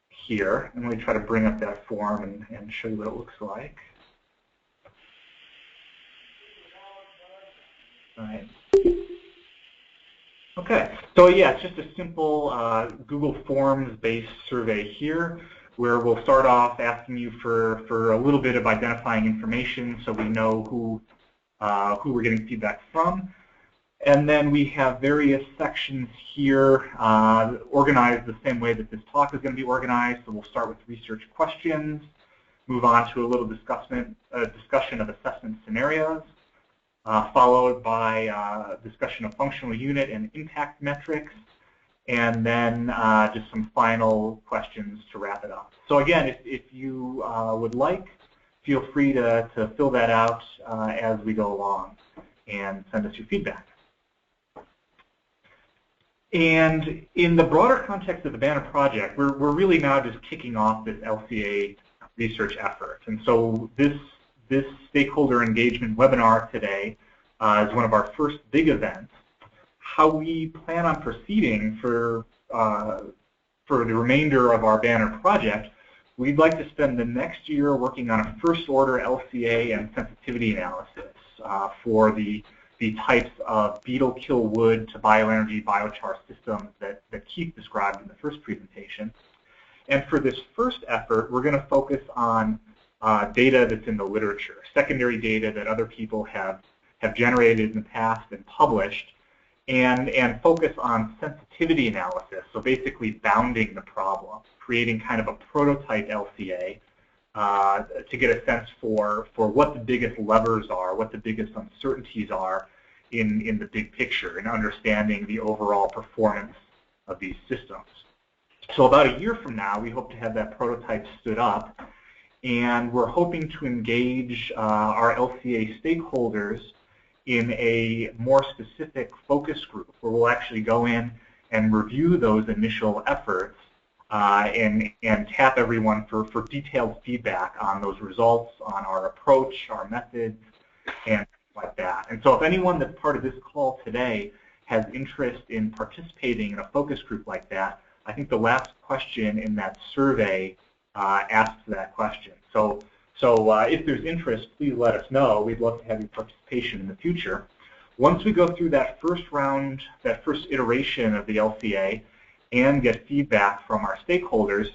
here. And let me try to bring up that form and show you what it looks like. All right. Okay, so yeah, it's just a simple Google Forms-based survey here, where we'll start off asking you for a little bit of identifying information so we know who we're getting feedback from. And then we have various sections here organized the same way that this talk is going to be organized. So we'll start with research questions, move on to a little discussion of assessment scenarios, followed by discussion of functional unit and impact metrics, and then just some final questions to wrap it up. So again, if you would like, feel free to fill that out as we go along and send us your feedback. And in the broader context of the BANR project, we're really now just kicking off this LCA research effort. And so this stakeholder engagement webinar today is one of our first big events. How we plan on proceeding for the remainder of our BANR project, we'd like to spend the next year working on a first-order LCA and sensitivity analysis for the types of beetle-kill wood to bioenergy biochar systems that Keith described in the first presentation. And for this first effort, we're going to focus on data that's in the literature, secondary data that other people have generated in the past and published, and focus on sensitivity analysis, so basically bounding the problem, creating kind of a prototype LCA to get a sense for what the biggest levers are, what the biggest uncertainties are in the big picture, and understanding the overall performance of these systems. So about a year from now, we hope to have that prototype stood up, and we're hoping to engage our LCA stakeholders in a more specific focus group where we'll actually go in and review those initial efforts and tap everyone for detailed feedback on those results, on our approach, our methods, and like that. And so if anyone that's part of this call today has interest in participating in a focus group like that, I think the last question in that survey asks that question. So if there's interest, please let us know. We'd love to have your participation in the future. Once we go through that first round, that first iteration of the LCA, and get feedback from our stakeholders,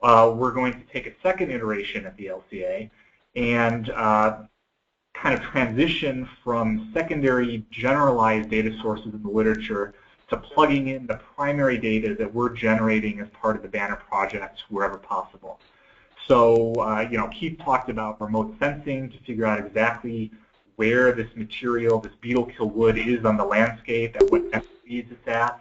we're going to take a second iteration of the LCA and kind of transition from secondary generalized data sources in the literature to plugging in the primary data that we're generating as part of the BANR project wherever possible. So, Keith talked about remote sensing to figure out exactly where this material, this beetle-kill wood, is on the landscape and what speeds it's at.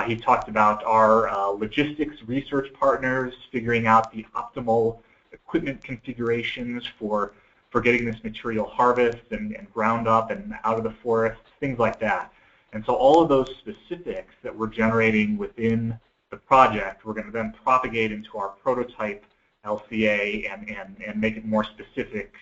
He talked about our logistics research partners figuring out the optimal equipment configurations for getting this material harvested and ground up and out of the forest, things like that. And so all of those specifics that we're generating within the project, we're going to then propagate into our prototype LCA and make it more specific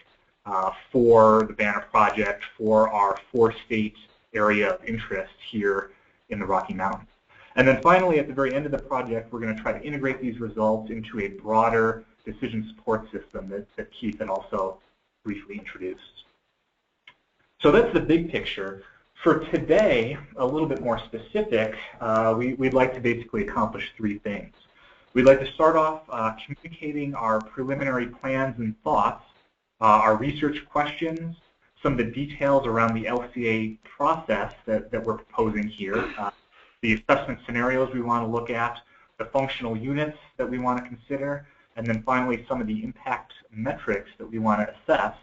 for the BANR project, for our 4-state area of interest here in the Rocky Mountains. And then finally, at the very end of the project, we're going to try to integrate these results into a broader decision support system that Keith had also briefly introduced. So that's the big picture. For today, a little bit more specific, we'd like to basically accomplish 3 things. We'd like to start off communicating our preliminary plans and thoughts, our research questions, some of the details around the LCA process that we're proposing here, the assessment scenarios we want to look at, the functional units that we want to consider, and then finally some of the impact metrics that we want to assess.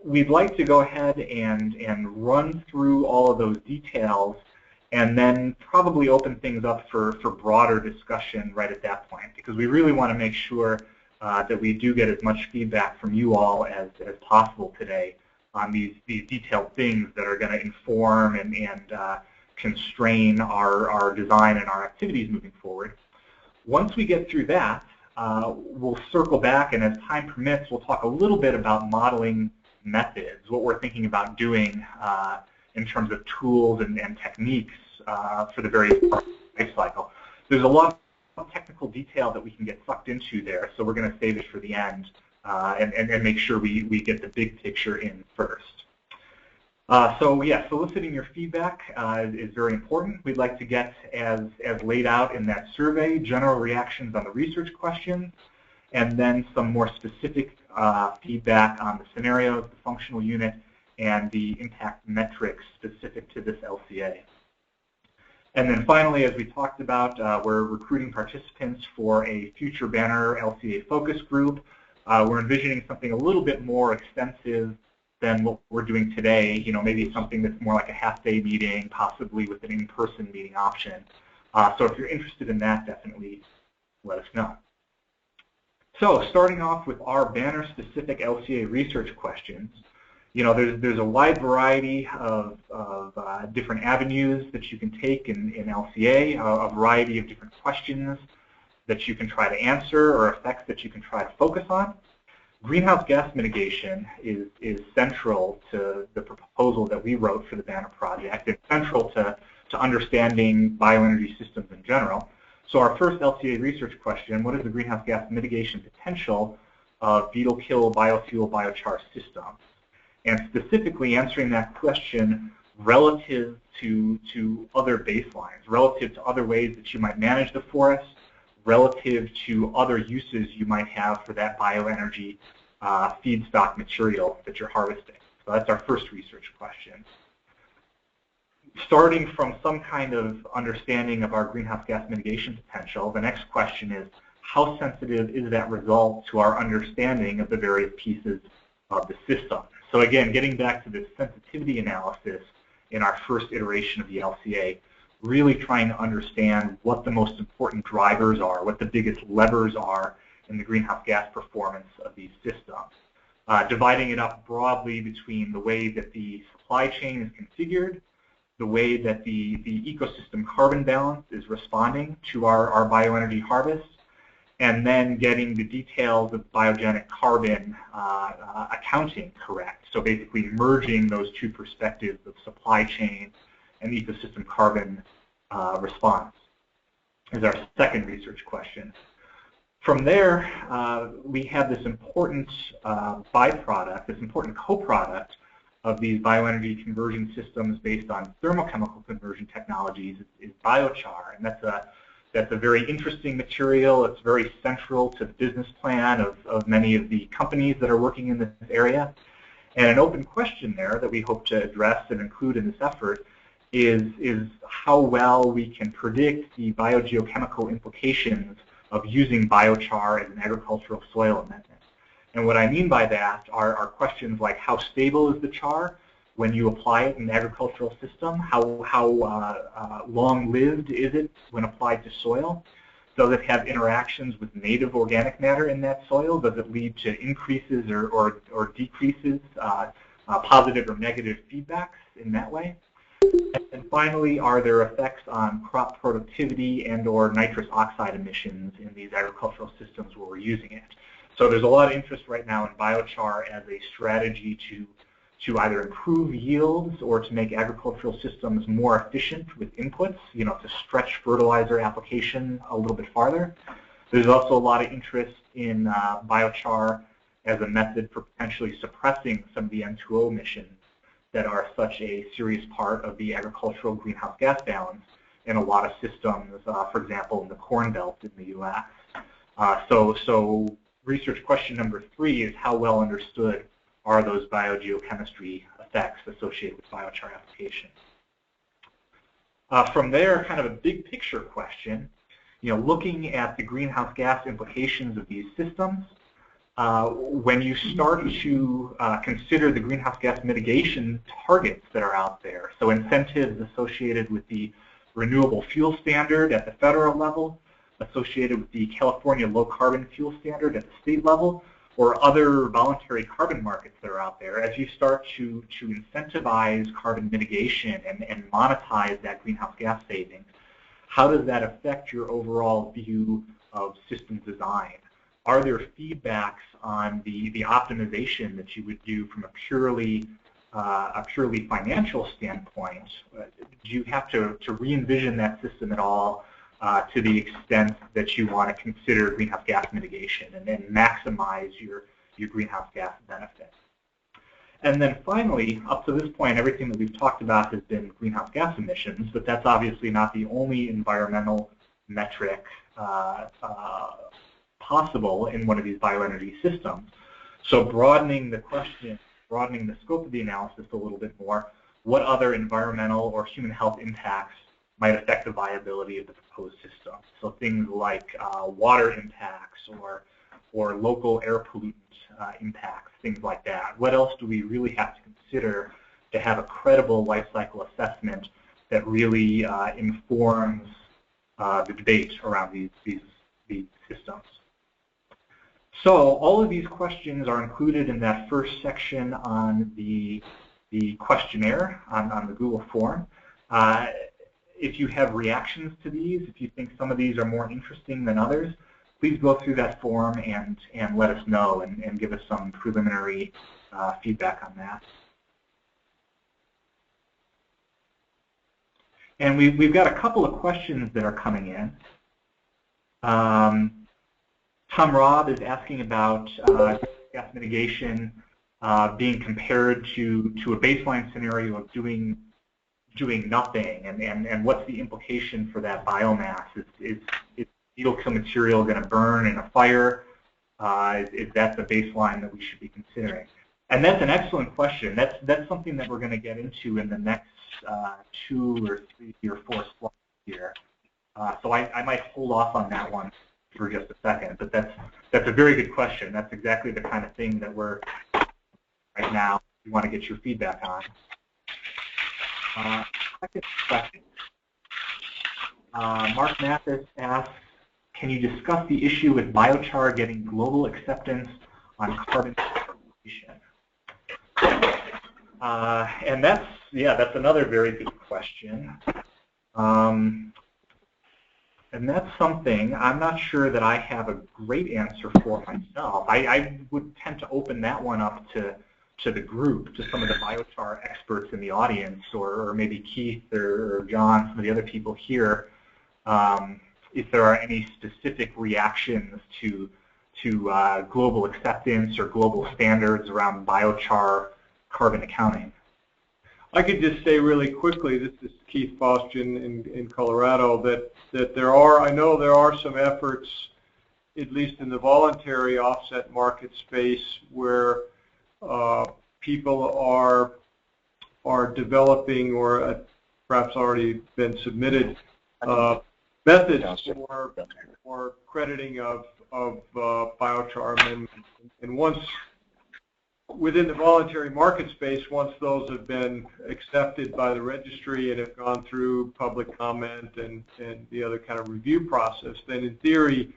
We'd like to go ahead and run through all of those details and then probably open things up for broader discussion right at that point, because we really want to make sure that we do get as much feedback from you all as possible today on these detailed things that are going to inform and constrain our design and our activities moving forward. Once we get through that, we'll circle back, and as time permits, we'll talk a little bit about modeling methods, what we're thinking about doing in terms of tools and techniques for the various parts of the life cycle. There's a lot of technical detail that we can get sucked into there, so we're going to save it for the end and make sure we get the big picture in first. So yeah, soliciting your feedback is very important. We'd like to get, as laid out in that survey, general reactions on the research questions, and then some more specific feedback on the scenarios, the functional unit, and the impact metrics specific to this LCA. And then finally, as we talked about, we're recruiting participants for a future BANR LCA focus group. We're envisioning something a little bit more extensive than what we're doing today, you know, maybe something that's more like a half-day meeting, possibly with an in-person meeting option. So if you're interested in that, definitely let us know. So starting off with our BANR-specific LCA research questions, you know, there's a wide variety of different avenues that you can take in LCA, a variety of different questions that you can try to answer or effects that you can try to focus on. Greenhouse gas mitigation is central to the proposal that we wrote for the BANR project. It's central to understanding bioenergy systems in general. So our first LCA research question, what is the greenhouse gas mitigation potential of beetle-kill biofuel biochar systems? And specifically answering that question relative to other baselines, relative to other ways that you might manage the forest, relative to other uses you might have for that bioenergy feedstock material that you're harvesting. So that's our first research question. Starting from some kind of understanding of our greenhouse gas mitigation potential, the next question is, how sensitive is that result to our understanding of the various pieces of the system? So again, getting back to this sensitivity analysis in our first iteration of the LCA, really trying to understand what the most important drivers are, what the biggest levers are in the greenhouse gas performance of these systems. Dividing it up broadly between the way that the supply chain is configured, the way that the ecosystem carbon balance is responding to our bioenergy harvest, and then getting the details of biogenic carbon accounting correct. So basically merging those two perspectives of supply chain and ecosystem carbon response is our second research question. From there, we have this important byproduct, this important co-product of these bioenergy conversion systems based on thermochemical conversion technologies is biochar, and that's a very interesting material. It's very central to the business plan of many of the companies that are working in this area. And an open question there that we hope to address and include in this effort is how well we can predict the biogeochemical implications of using biochar as an agricultural soil amendment. And what I mean by that are questions like how stable is the char when you apply it in an agricultural system? How long-lived is it when applied to soil? Does it have interactions with native organic matter in that soil? Does it lead to increases or decreases, positive or negative feedbacks in that way? And finally, are there effects on crop productivity and or nitrous oxide emissions in these agricultural systems where we're using it? So there's a lot of interest right now in biochar as a strategy to either improve yields or to make agricultural systems more efficient with inputs, you know, to stretch fertilizer application a little bit farther. There's also a lot of interest in biochar as a method for potentially suppressing some of the N2O emissions that are such a serious part of the agricultural greenhouse gas balance in a lot of systems, for example, in the Corn Belt in the U.S. So research question number 3 is how well understood are those biogeochemistry effects associated with biochar application. From there, kind of a big picture question, you know, looking at the greenhouse gas implications of these systems, when you start to consider the greenhouse gas mitigation targets that are out there, so incentives associated with the renewable fuel standard at the federal level, associated with the California low carbon fuel standard at the state level, or other voluntary carbon markets that are out there, as you start to incentivize carbon mitigation and monetize that greenhouse gas savings, how does that affect your overall view of system design? Are there feedbacks on the optimization that you would do from a purely financial standpoint? Do you have to re-envision that system at all to the extent that you want to consider greenhouse gas mitigation and then maximize your greenhouse gas benefit? And then finally, up to this point, everything that we've talked about has been greenhouse gas emissions, but that's obviously not the only environmental metric possible in one of these bioenergy systems. So broadening the question broadening the scope of the analysis a little bit more, what other environmental or human health impacts might affect the viability of the proposed system? So things like water impacts or local air pollutant impacts, things like that. What else do we really have to consider to have a credible life cycle assessment that really informs the debate around these systems? So all of these questions are included in that first section on the questionnaire on the Google form. If you have reactions to these, if you think some of these are more interesting than others, please go through that form and let us know and give us some preliminary feedback on that. And we've got a couple of questions that are coming in. Tom Robb is asking about gas mitigation being compared to a baseline scenario of doing nothing, and what's the implication for that biomass? Is beetle-kill material going to burn in a fire? Is that the baseline that we should be considering? And that's an excellent question. That's something that we're going to get into in the next 2 or 3 or 4 slides here. So I might hold off on that one for just a second, but that's a very good question. That's exactly the kind of thing that we're right now we want to get your feedback on. Second question. Mark Mathis asks, can you discuss the issue with biochar getting global acceptance on carbon sequestration? And that's another very good question. And that's something I'm not sure that I have a great answer for myself. I would tend to open that one up to the group, to some of the biochar experts in the audience, or maybe Keith or John, some of the other people here, if there are any specific reactions to global acceptance or global standards around biochar carbon accounting. I could just say really quickly, this is Keith Fostian in Colorado, that I know there are some efforts, at least in the voluntary offset market space, where people are developing or perhaps already been submitted methods for crediting of biochar amendments. And once within the voluntary market space, once those have been accepted by the registry and have gone through public comment and the other kind of review process, then in theory,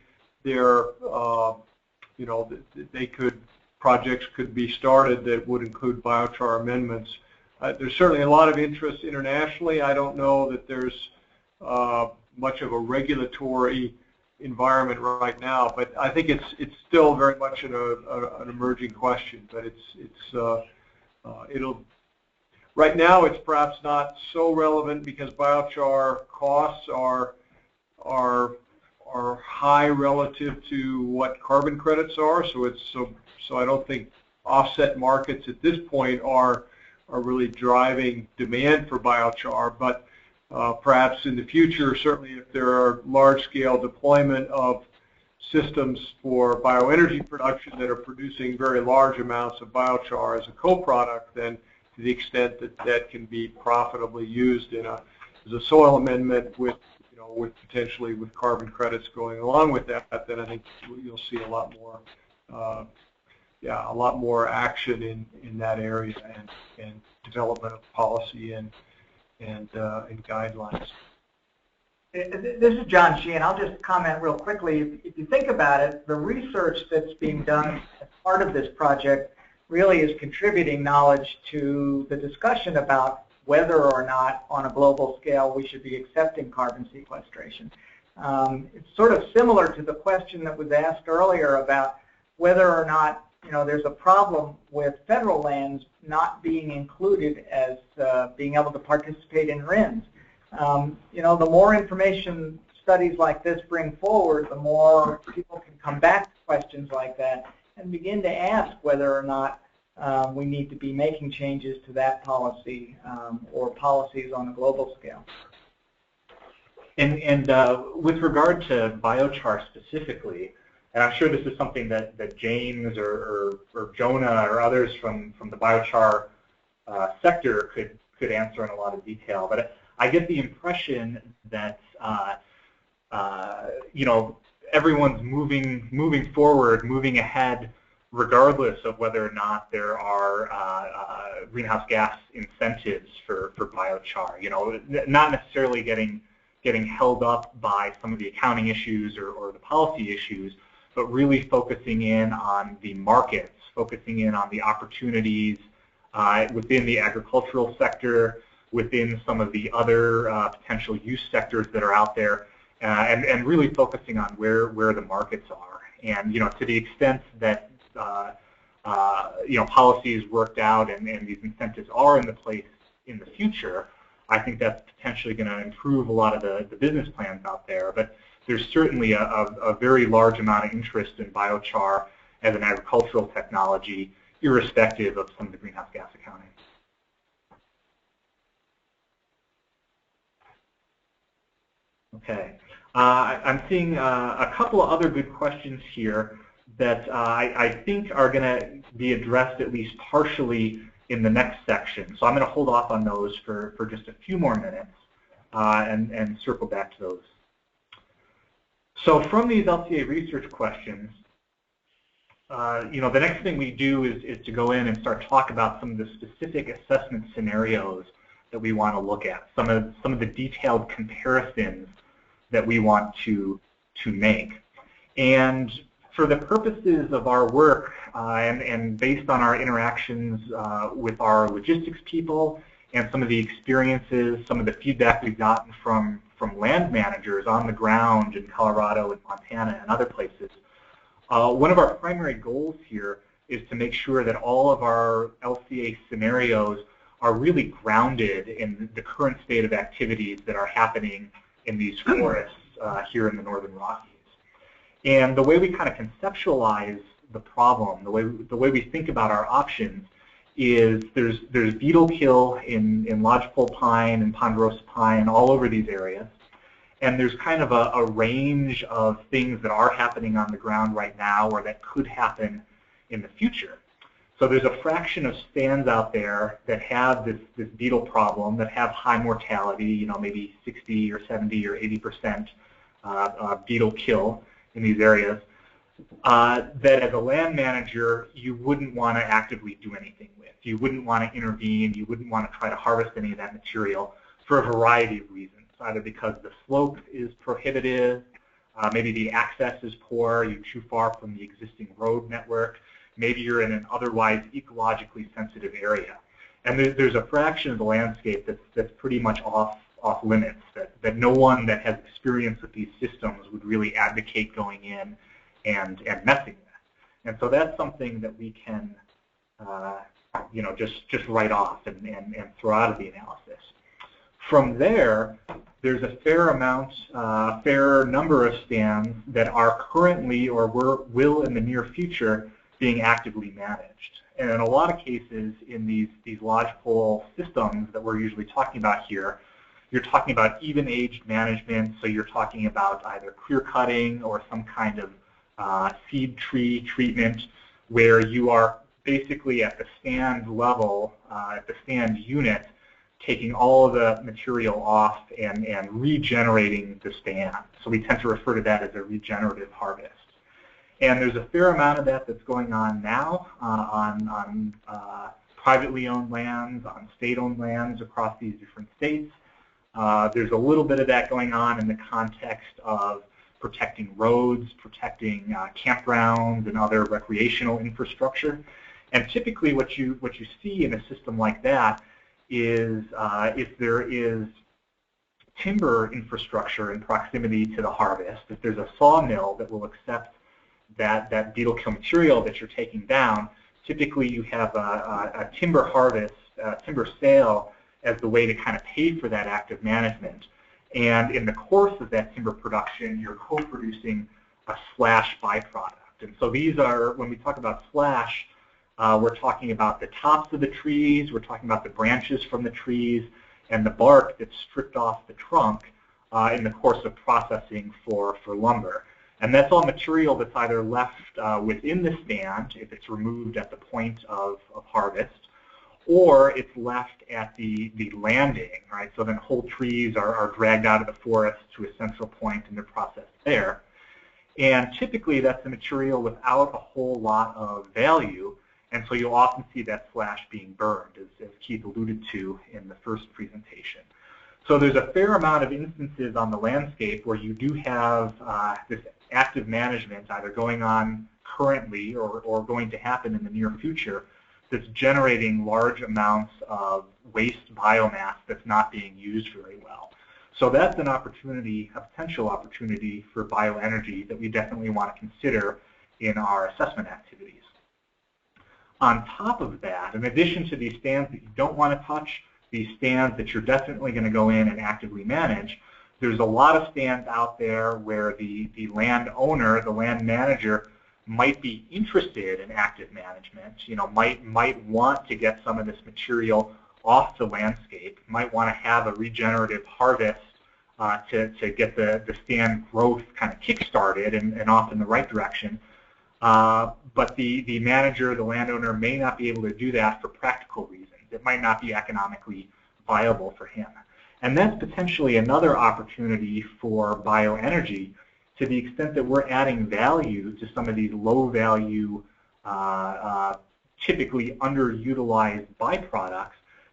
projects could be started that would include biochar amendments. There's certainly a lot of interest internationally. I don't know that there's much of a regulatory environment right now, but I think it's still very much an emerging question. But right now it's perhaps not so relevant because biochar costs are high relative to what carbon credits are. So I don't think offset markets at this point are really driving demand for biochar, but perhaps in the future, certainly if there are large-scale deployment of systems for bioenergy production that are producing very large amounts of biochar as a co-product, then to the extent that that can be profitably used as a soil amendment with potentially with carbon credits going along with that, then I think you'll see a lot more action in that area and development of policy and guidelines. This is John Sheehan. I'll just comment real quickly. If you think about it, the research that's being done as part of this project really is contributing knowledge to the discussion about whether or not on a global scale we should be accepting carbon sequestration. It's sort of similar to the question that was asked earlier about whether or not there's a problem with federal lands not being included as being able to participate in RINs. The more information studies like this bring forward, the more people can come back to questions like that and begin to ask whether or not we need to be making changes to that policy or policies on a global scale. And with regard to biochar specifically, And I'm sure this is something that James or Jonah or others from the biochar sector could answer in a lot of detail. But I get the impression that you know, everyone's moving forward, moving ahead, regardless of whether or not there are greenhouse gas incentives for biochar. You know, not necessarily getting held up by some of the accounting issues or the policy issues, but really focusing in on the markets, focusing in on the opportunities within the agricultural sector, within some of the other potential use sectors that are out there, and really focusing on where the markets are. And, you know, to the extent that you know, policy is worked out and these incentives are in place in the future, I think that's potentially going to improve a lot of the business plans out there. But there's certainly a very large amount of interest in biochar as an agricultural technology, irrespective of some of the greenhouse gas accounting. Okay. I'm seeing a couple of other good questions here that I think are going to be addressed at least partially in the next section. So I'm going to hold off on those for just a few more minutes and circle back to those. So from these LCA research questions, you know, the next thing we do is to go in and start talking about some of the specific assessment scenarios that we want to look at, some of the detailed comparisons that we want to make. And for the purposes of our work and based on our interactions with our logistics people and some of the experiences, some of the feedback we've gotten from land managers on the ground in Colorado and Montana and other places, one of our primary goals here is to make sure that all of our LCA scenarios are really grounded in the current state of activities that are happening in these forests here in the Northern Rockies. And the way we kind of conceptualize the problem, the way we think about our options, is there's beetle-kill in lodgepole pine and ponderosa pine all over these areas, and there's kind of a range of things that are happening on the ground right now or that could happen in the future. So there's a fraction of stands out there that have this beetle problem, that have high mortality, you know, maybe 60 or 70 or 80% beetle kill in these areas, that as a land manager you wouldn't want to actively do anything with. You wouldn't want to intervene, you wouldn't want to try to harvest any of that material for a variety of reasons, either because the slope is prohibitive, maybe the access is poor, you're too far from the existing road network, maybe you're in an otherwise ecologically sensitive area. And there's a fraction of the landscape that's pretty much off limits, that no one that has experience with these systems would really advocate going in and messing with. And so that's something that we can you know, just write off and throw out of the analysis. From there, there's a fair number of stands that are currently or will in the near future being actively managed. And in a lot of cases in these lodgepole systems that we're usually talking about here, you're talking about even-aged management, so you're talking about either clear cutting or some kind of seed tree treatment where you are basically at the stand level, at the stand unit, taking all of the material off and regenerating the stand. So we tend to refer to that as a regenerative harvest. And there's a fair amount of that that's going on now on privately owned lands, on state-owned lands across these different states. There's a little bit of that going on in the context of protecting roads, protecting campgrounds and other recreational infrastructure. And typically what you see in a system like that is if there is timber infrastructure in proximity to the harvest, if there's a sawmill that will accept that beetle-kill material that you're taking down, typically you have a timber harvest, timber sale as the way to kind of pay for that active management. And in the course of that timber production, you're co-producing a slash byproduct. And so these are, when we talk about slash, we're talking about the tops of the trees, we're talking about the branches from the trees, and the bark that's stripped off the trunk in the course of processing for lumber. And that's all material that's either left within the stand, if it's removed at the point of harvest, or it's left at the landing, right? So then whole trees are dragged out of the forest to a central point and they're processed there. And typically that's the material without a whole lot of value, and so you'll often see that slash being burned, as Keith alluded to in the first presentation. So there's a fair amount of instances on the landscape where you do have this active management either going on currently or going to happen in the near future that's generating large amounts of waste biomass that's not being used very well. So that's an opportunity, a potential opportunity for bioenergy that we definitely want to consider in our assessment activities. On top of that, in addition to these stands that you don't want to touch, these stands that you're definitely going to go in and actively manage, there's a lot of stands out there where the landowner, the land manager, might be interested in active management, might want to get some of this material off the landscape, might want to have a regenerative harvest to get the stand growth kind of kick-started and off in the right direction. But the manager, the landowner, may not be able to do that for practical reasons. It might not be economically viable for him. And that's potentially another opportunity for bioenergy, to the extent that we're adding value to some of these low-value, typically underutilized byproducts.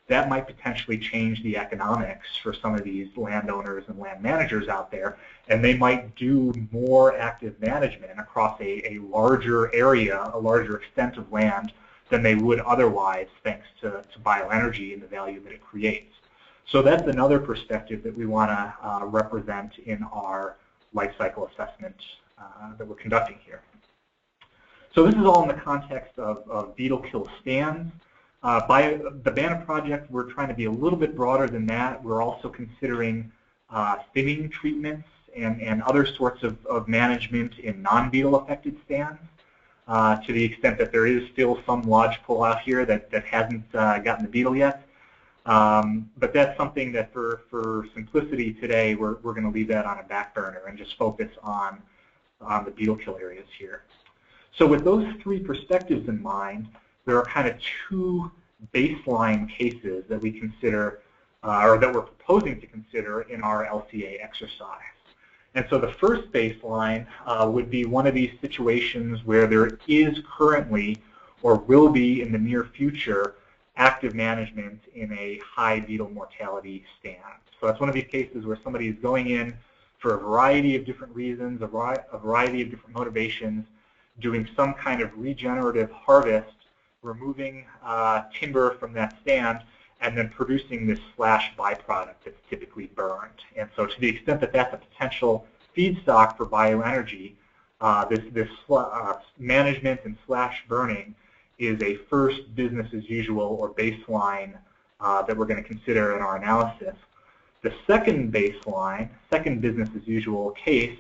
That might potentially change the economics for some of these landowners and land managers out there, and they might do more active management across a larger area, a larger extent of land than they would otherwise, thanks to bioenergy and the value that it creates. So that's another perspective that we want to represent in our life cycle assessment that we're conducting here. So this is all in the context of beetle-kill stands. By the BANR project, we're trying to be a little bit broader than that. We're also considering thinning treatments and other sorts of management in non-beetle affected stands, to the extent that there is still some lodgepole out here that hasn't gotten the beetle yet. But that's something that for simplicity today, we're going to leave that on a back burner and just focus on the beetle-kill areas here. So with those three perspectives in mind, there are kind of two baseline cases that we consider, or that we're proposing to consider in our LCA exercise. And so the first baseline would be one of these situations where there is currently, or will be in the near future, active management in a high beetle mortality stand. So that's one of these cases where somebody is going in for a variety of different reasons, a variety of different motivations, doing some kind of regenerative harvest, removing timber from that stand, and then producing this slash byproduct that's typically burned. And so to the extent that that's a potential feedstock for bioenergy, this management and slash burning is a first business as usual or baseline that we're going to consider in our analysis. The second baseline, second business as usual case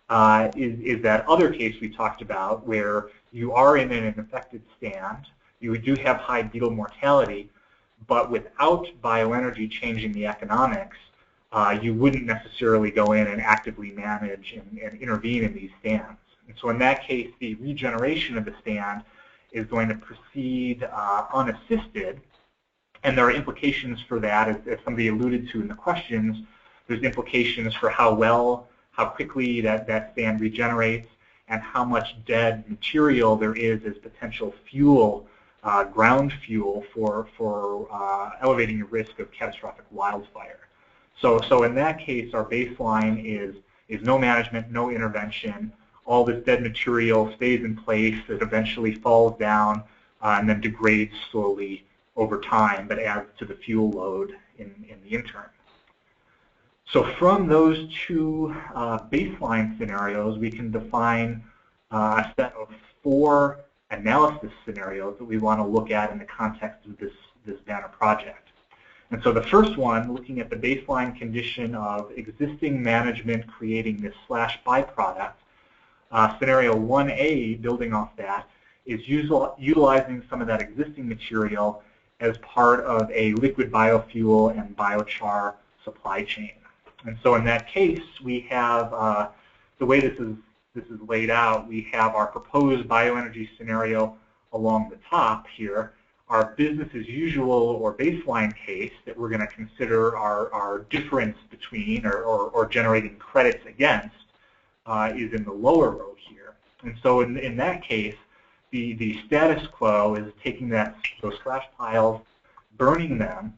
is that other case we talked about where you are in an infected stand, you do have high beetle mortality, but without bioenergy changing the economics, you wouldn't necessarily go in and actively manage and intervene in these stands. And so in that case, the regeneration of the stand is going to proceed unassisted, and there are implications for that, as somebody alluded to in the questions. There's implications for how quickly that stand regenerates, and how much dead material there is as potential fuel, ground fuel for elevating the risk of catastrophic wildfire. So in that case, our baseline is no management, no intervention. All this dead material stays in place. It eventually falls down and then degrades slowly over time, but adds to the fuel load in the interim. So from those two baseline scenarios, we can define a set of 4 analysis scenarios that we want to look at in the context of this BANR project. And so the first one, looking at the baseline condition of existing management creating this slash byproduct, scenario 1A, building off that, is utilizing some of that existing material as part of a liquid biofuel and biochar supply chain. And so in that case, we have the way this this is laid out, we have our proposed bioenergy scenario along the top here, our business as usual or baseline case that we're going to consider our difference between or generating credits against is in the lower row here. And so in that case, the status quo is taking those trash piles, burning them,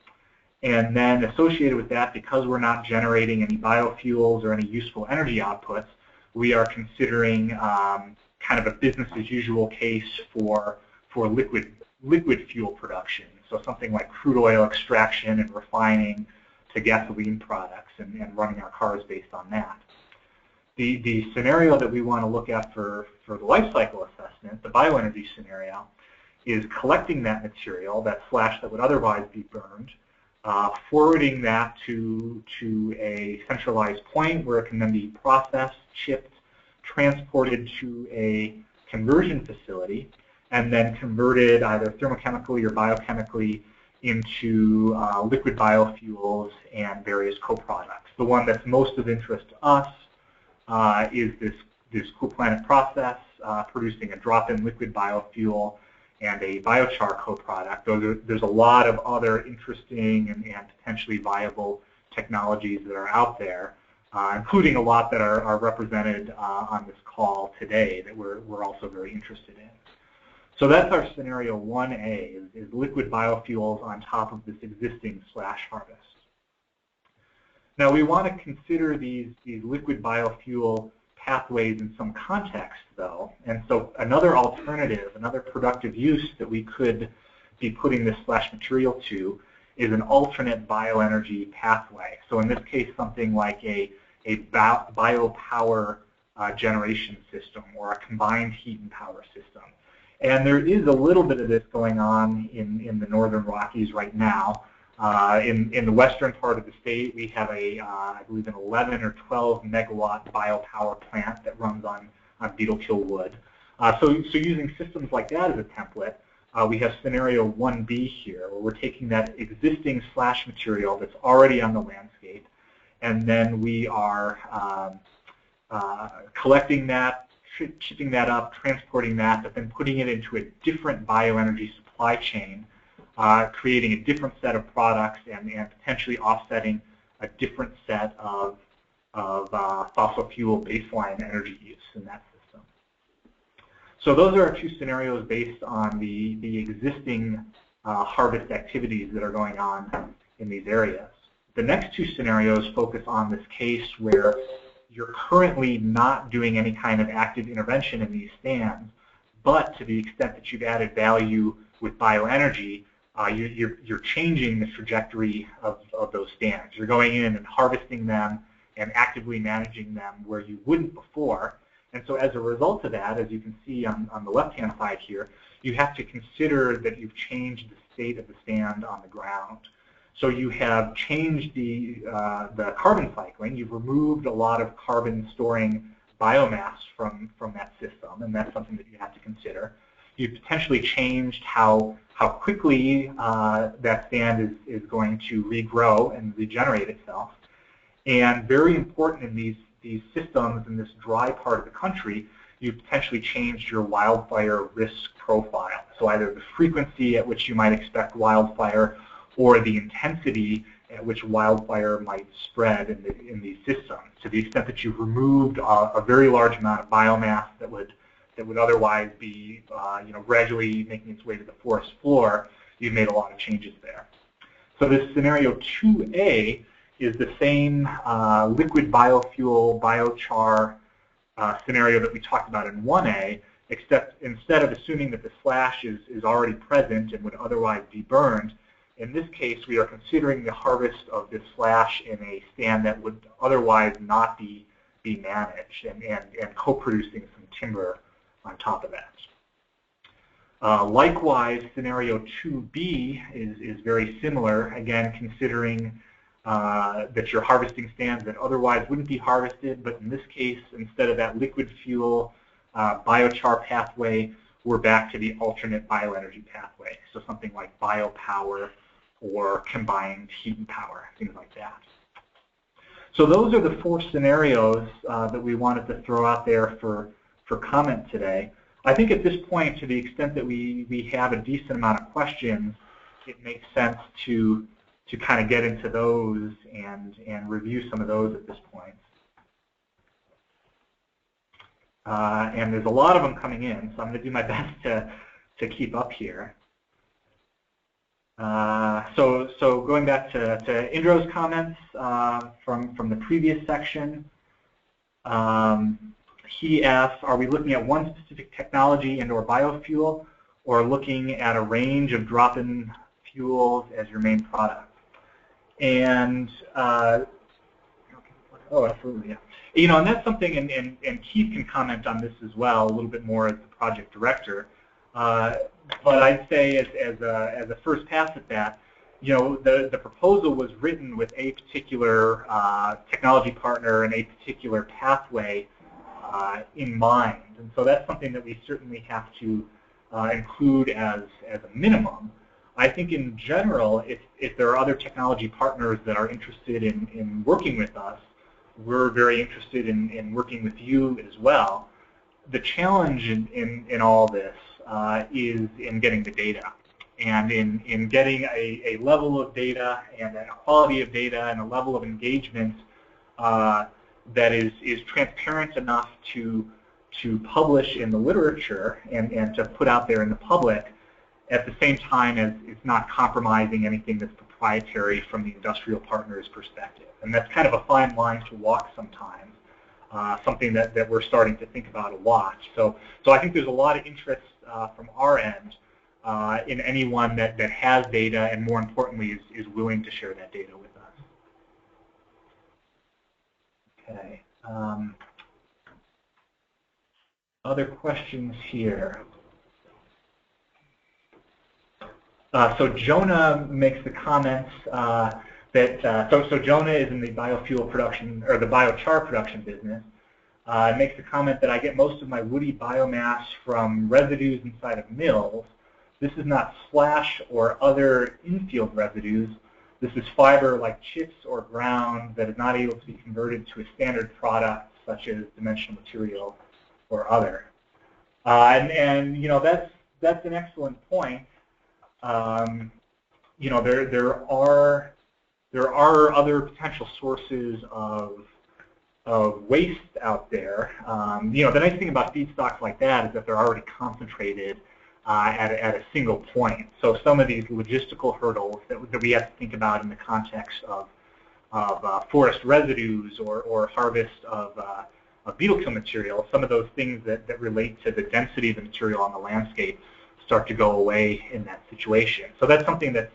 and then associated with that, because we're not generating any biofuels or any useful energy outputs, we are considering kind of a business as usual case for liquid fuel production. So something like crude oil extraction and refining to gasoline products and running our cars based on that. The scenario that we want to look at for the life cycle assessment, the bioenergy scenario, is collecting that material, that slash that would otherwise be burned, forwarding that to a centralized point where it can then be processed, shipped, transported to a conversion facility, and then converted either thermochemically or biochemically into liquid biofuels and various co-products. The one that's most of interest to us is this Cool Planet process, producing a drop-in liquid biofuel and a biochar co-product. There's a lot of other interesting and potentially viable technologies that are out there, including a lot that are represented on this call today that we're also very interested in. So that's our scenario 1A, is liquid biofuels on top of this existing slash harvest. Now we want to consider these liquid biofuel pathways in some context, though, and so another alternative, another productive use that we could be putting this slash material to is an alternate bioenergy pathway. So in this case, something like a biopower generation system or a combined heat and power system. And there is a little bit of this going on in the northern Rockies right now. In the western part of the state, we have I believe an 11 or 12 megawatt biopower plant that runs on beetle-kill wood. So using systems like that as a template, we have scenario 1B here, where we're taking that existing slash material that's already on the landscape, and then we are collecting that, shipping that up, transporting that, but then putting it into a different bioenergy supply chain, creating a different set of products and potentially offsetting a different set of fossil fuel baseline energy use in that system. So those are our two scenarios based on the existing harvest activities that are going on in these areas. The next two scenarios focus on this case where you're currently not doing any kind of active intervention in these stands, but to the extent that you've added value with bioenergy, you're changing the trajectory of those stands. You're going in and harvesting them and actively managing them where you wouldn't before. And so as a result of that, as you can see on the left-hand side here, you have to consider that you've changed the state of the stand on the ground. So you have changed the carbon cycling. You've removed a lot of carbon storing biomass from that system, and that's something that you have to consider. You've potentially changed how quickly that stand is going to regrow and regenerate itself. And very important in these systems in this dry part of the country, you've potentially changed your wildfire risk profile. So either the frequency at which you might expect wildfire or the intensity at which wildfire might spread in these systems, to the extent that you've removed a very large amount of biomass that would otherwise be gradually making its way to the forest floor. You've made a lot of changes there. So this scenario 2A is the same liquid biofuel, biochar scenario that we talked about in 1A, except instead of assuming that the slash is already present and would otherwise be burned, in this case, we are considering the harvest of this slash in a stand that would otherwise not be managed and co-producing some timber on top of that. Likewise, scenario 2B is very similar, again, considering that you're harvesting stands that otherwise wouldn't be harvested, but in this case, instead of that liquid fuel biochar pathway, we're back to the alternate bioenergy pathway, so something like biopower or combined heat and power, things like that. So those are the 4 scenarios that we wanted to throw out there for comment today. I think at this point, to the extent that we have a decent amount of questions, it makes sense to kind of get into those and review some of those at this point. And there's a lot of them coming in, so I'm going to do my best to keep up here. So going back to Indro's comments from the previous section, he asks, are we looking at one specific technology and/or biofuel, or looking at a range of drop-in fuels as your main product? And oh, absolutely, yeah. You know, and that's something, and Keith can comment on this as well a little bit more as the project director. But I'd say as a first pass at that, you know, the proposal was written with a particular technology partner and a particular pathway in mind, and so that's something that we certainly have to include as a minimum. I think in general, if there are other technology partners that are interested in working with us, we're very interested in working with you as well. The challenge in all this is in getting the data, and in getting a level of data and a quality of data and a level of engagement that is transparent enough to publish in the literature and to put out there in the public, at the same time as it's not compromising anything that's proprietary from the industrial partner's perspective. And that's kind of a fine line to walk sometimes, something that we're starting to think about a lot. So I think there's a lot of interest from our end in anyone that has data and, more importantly, is willing to share that data with us. Okay. Other questions here? So Jonah makes the comments that so Jonah is in the biofuel production or the biochar production business. Makes the comment that I get most of my woody biomass from residues inside of mills. This is not slash or other infield residues. This is fiber like chips or ground that is not able to be converted to a standard product such as dimensional material or other. And you know, that's an excellent point. You know, there are other potential sources of waste out there. You know, the nice thing about feedstocks like that is that they're already concentrated at a single point. So some of these logistical hurdles that we have to think about in the context of forest residues or harvest of beetle-kill material, some of those things that relate to the density of the material on the landscape start to go away in that situation. So that's something that's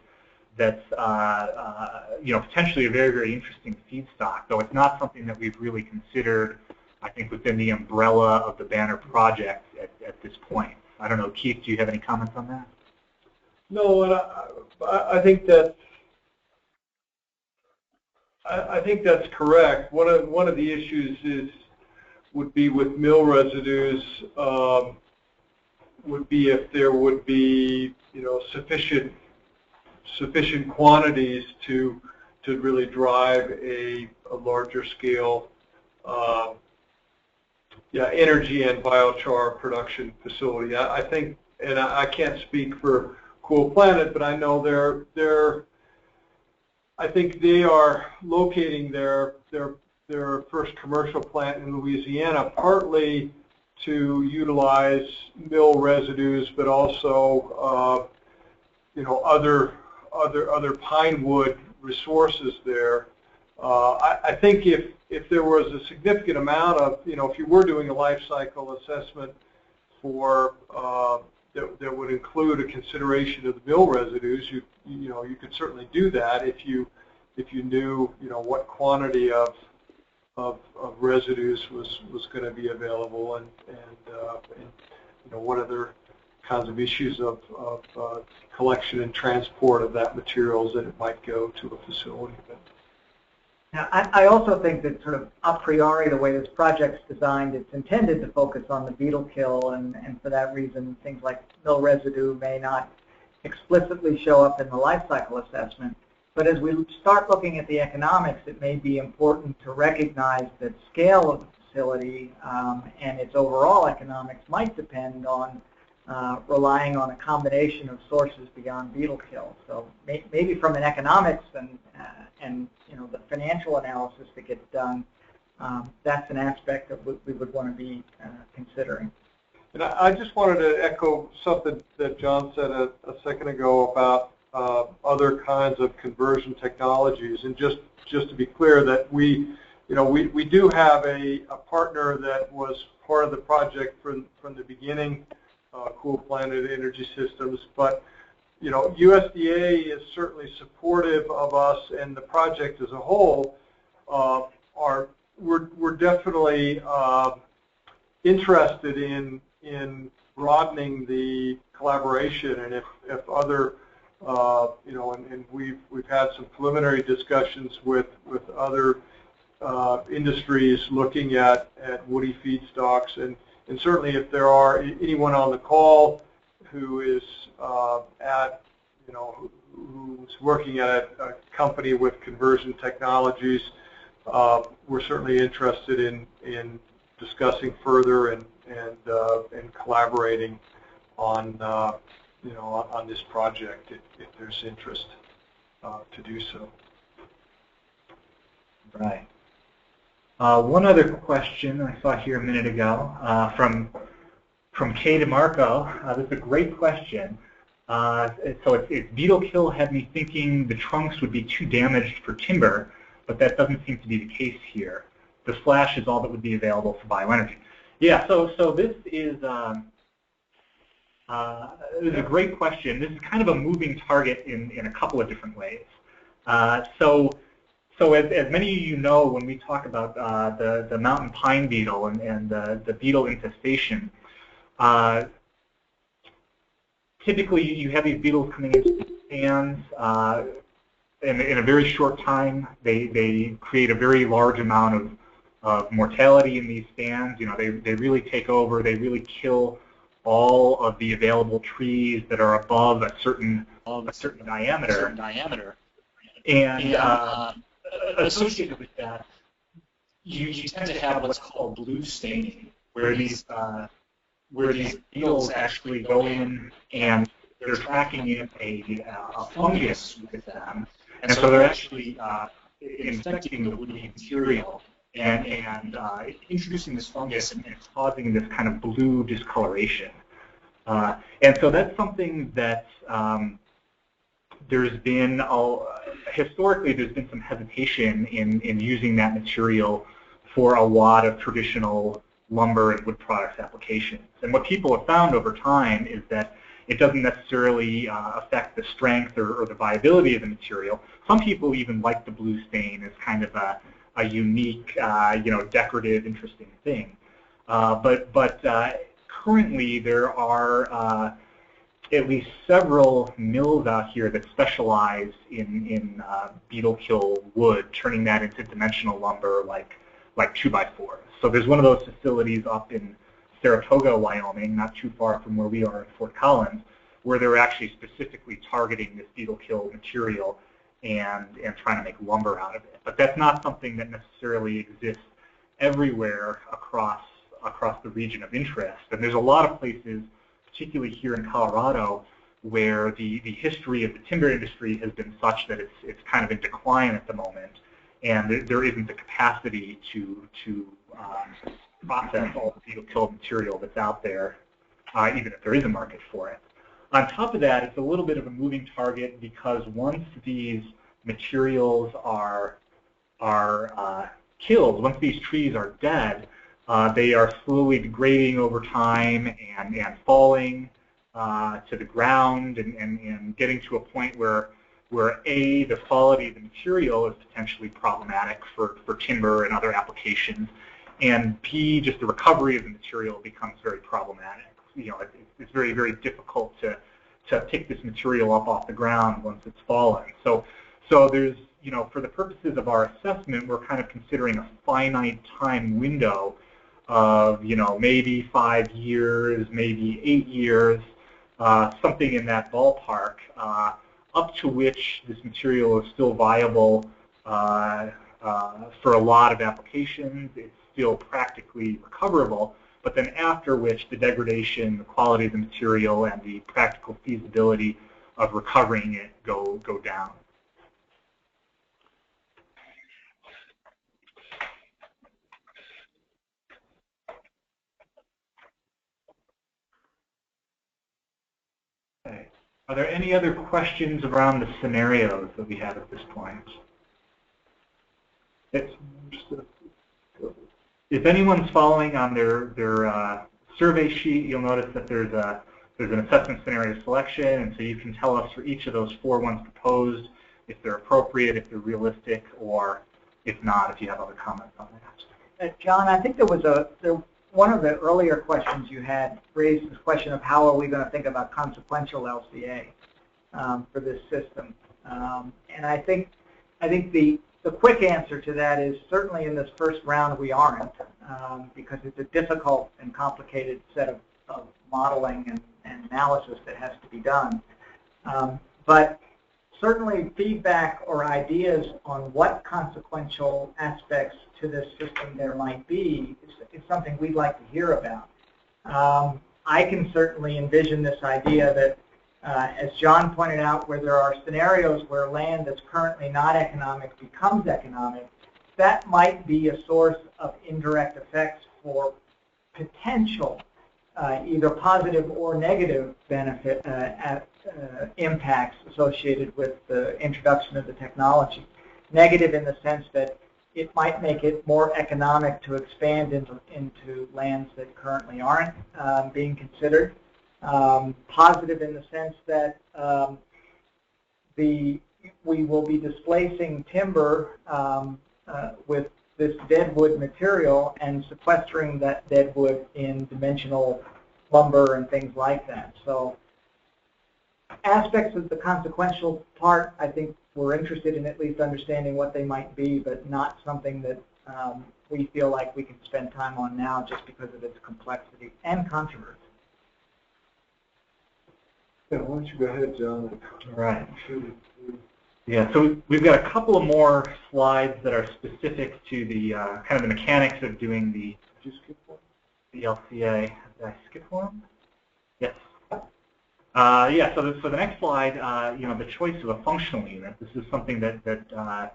you know, potentially a very, very interesting feedstock, though it's not something that we've really considered, I think, within the umbrella of the BANR project at this point. I don't know, Keith, do you have any comments on that? No, and I think that I think that's correct. One of the issues would be with mill residues. Would be if there would be, you know, sufficient quantities to really drive a larger scale energy and biochar production facility. I think, and I can't speak for Cool Planet, but I know I think they are locating their first commercial plant in Louisiana partly to utilize mill residues, but also you know, other pine wood resources there. I think if there was a significant amount of, you know, if you were doing a life cycle assessment for that would include a consideration of the mill residues, you know, you could certainly do that if you knew, you know, what quantity of residues was going to be available and you know, what other kinds of issues of collection and transport of that materials that it might go to a facility. But now, I also think that sort of a priori, the way this project's designed, it's intended to focus on the beetle-kill, and for that reason, things like mill residue may not explicitly show up in the life cycle assessment. But as we start looking at the economics, it may be important to recognize that scale of the facility and its overall economics might depend on relying on a combination of sources beyond beetle-kill. So maybe from an economics and the financial analysis that gets done, that's an aspect that we would want to be considering. And I just wanted to echo something that John said a second ago about other kinds of conversion technologies. And just to be clear, that we do have a partner that was part of the project from the beginning, Cool Planet Energy Systems. But USDA is certainly supportive of us, and the project as a whole we're definitely interested in broadening the collaboration, and if other and we've had some preliminary discussions with other industries looking at woody feedstocks, and certainly if there are anyone on the call who is who's working at a company with conversion technologies, we're certainly interested in discussing further and collaborating on on this project if there's interest to do so. Right. One other question I saw here a minute ago from Kay DeMarco. This is a great question. So it's beetle-kill had me thinking the trunks would be too damaged for timber, but that doesn't seem to be the case here. The slash is all that would be available for bioenergy. Yeah, so this is a great question. This is kind of a moving target in a couple of different ways. So as many of you know, when we talk about the mountain pine beetle and the beetle infestation, typically you have these beetles coming into the stands. In a very short time, they create a very large amount of mortality in these stands. They really take over. They really kill all of the available trees that are above a certain diameter. And associated with that, you tend to have what's called blue staining, where these beetles actually go in and they're tracking in a fungus with them, and so they're actually infecting the woody material and introducing this fungus and causing this kind of blue discoloration. And so that's something that there's been, historically, there's been some hesitation in using that material for a lot of traditional lumber and wood products applications. And what people have found over time is that it doesn't necessarily affect the strength or the viability of the material. Some people even like the blue stain as kind of a unique, decorative, interesting thing. But currently there are at least several mills out here that specialize in beetle-kill wood, turning that into dimensional lumber like 2x4s. So there's one of those facilities up in Saratoga, Wyoming, not too far from where we are in Fort Collins, where they're actually specifically targeting this beetle-kill material and trying to make lumber out of it. But that's not something that necessarily exists everywhere across the region of interest. And there's a lot of places, particularly here in Colorado, where the history of the timber industry has been such that it's kind of in decline at the moment, and there isn't the capacity to process all the beetle-kill material that's out there, even if there is a market for it. On top of that, it's a little bit of a moving target because once these materials are killed, once these trees are dead, they are slowly degrading over time and falling to the ground and getting to a point where A, the quality of the material is potentially problematic for timber and other applications, and B, just the recovery of the material becomes very problematic. It's very, very difficult to pick this material up off the ground once it's fallen. So there's, for the purposes of our assessment, we're kind of considering a finite time window of, maybe 5 years, maybe 8 years, something in that ballpark, up to which this material is still viable for a lot of applications. It's still practically recoverable, but then after which the degradation, the quality of the material, and the practical feasibility of recovering it go down. Okay. Are there any other questions around the scenarios that we have at this point? If anyone's following on their survey sheet, you'll notice that there's an assessment scenario selection, and so you can tell us for each of those 4 ones proposed if they're appropriate, if they're realistic, or if not, if you have other comments on that. John, I think there was one of the earlier questions you had raised this question of how are we going to think about consequential LCA for this system, and I think the quick answer to that is certainly in this first round we aren't, because it's a difficult and complicated set of modeling and analysis that has to be done. But certainly feedback or ideas on what consequential aspects to this system there might be is something we'd like to hear about. I can certainly envision this idea that, as John pointed out, where there are scenarios where land that's currently not economic becomes economic, that might be a source of indirect effects for potential either positive or negative benefit impacts associated with the introduction of the technology. Negative in the sense that it might make it more economic to expand into lands that currently aren't being considered. Positive in the sense that we will be displacing timber with this deadwood material and sequestering that deadwood in dimensional lumber and things like that. So aspects of the consequential part, I think we're interested in at least understanding what they might be, but not something that we feel like we can spend time on now just because of its complexity and controversy. Yeah, why don't you go ahead, John? All right. Yeah, so we've got a couple of more slides that are specific to the kind of the mechanics of doing the LCA. Did I skip one? Yes. Yeah, so for the next slide, the choice of a functional unit. This is something that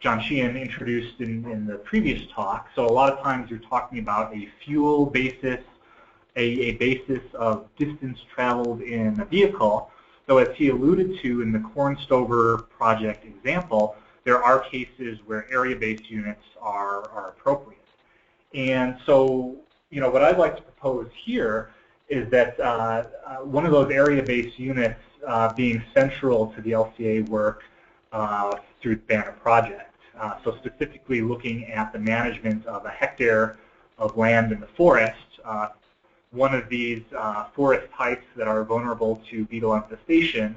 John Sheehan introduced in the previous talk. So a lot of times you're talking about a fuel basis, a basis of distance traveled in a vehicle. So as he alluded to in the Cornstover project example, there are cases where area-based units are appropriate. And so, what I'd like to propose here is that one of those area-based units being central to the LCA work through the BANR project. So specifically looking at the management of a hectare of land in the forest, one of these forest types that are vulnerable to beetle infestation,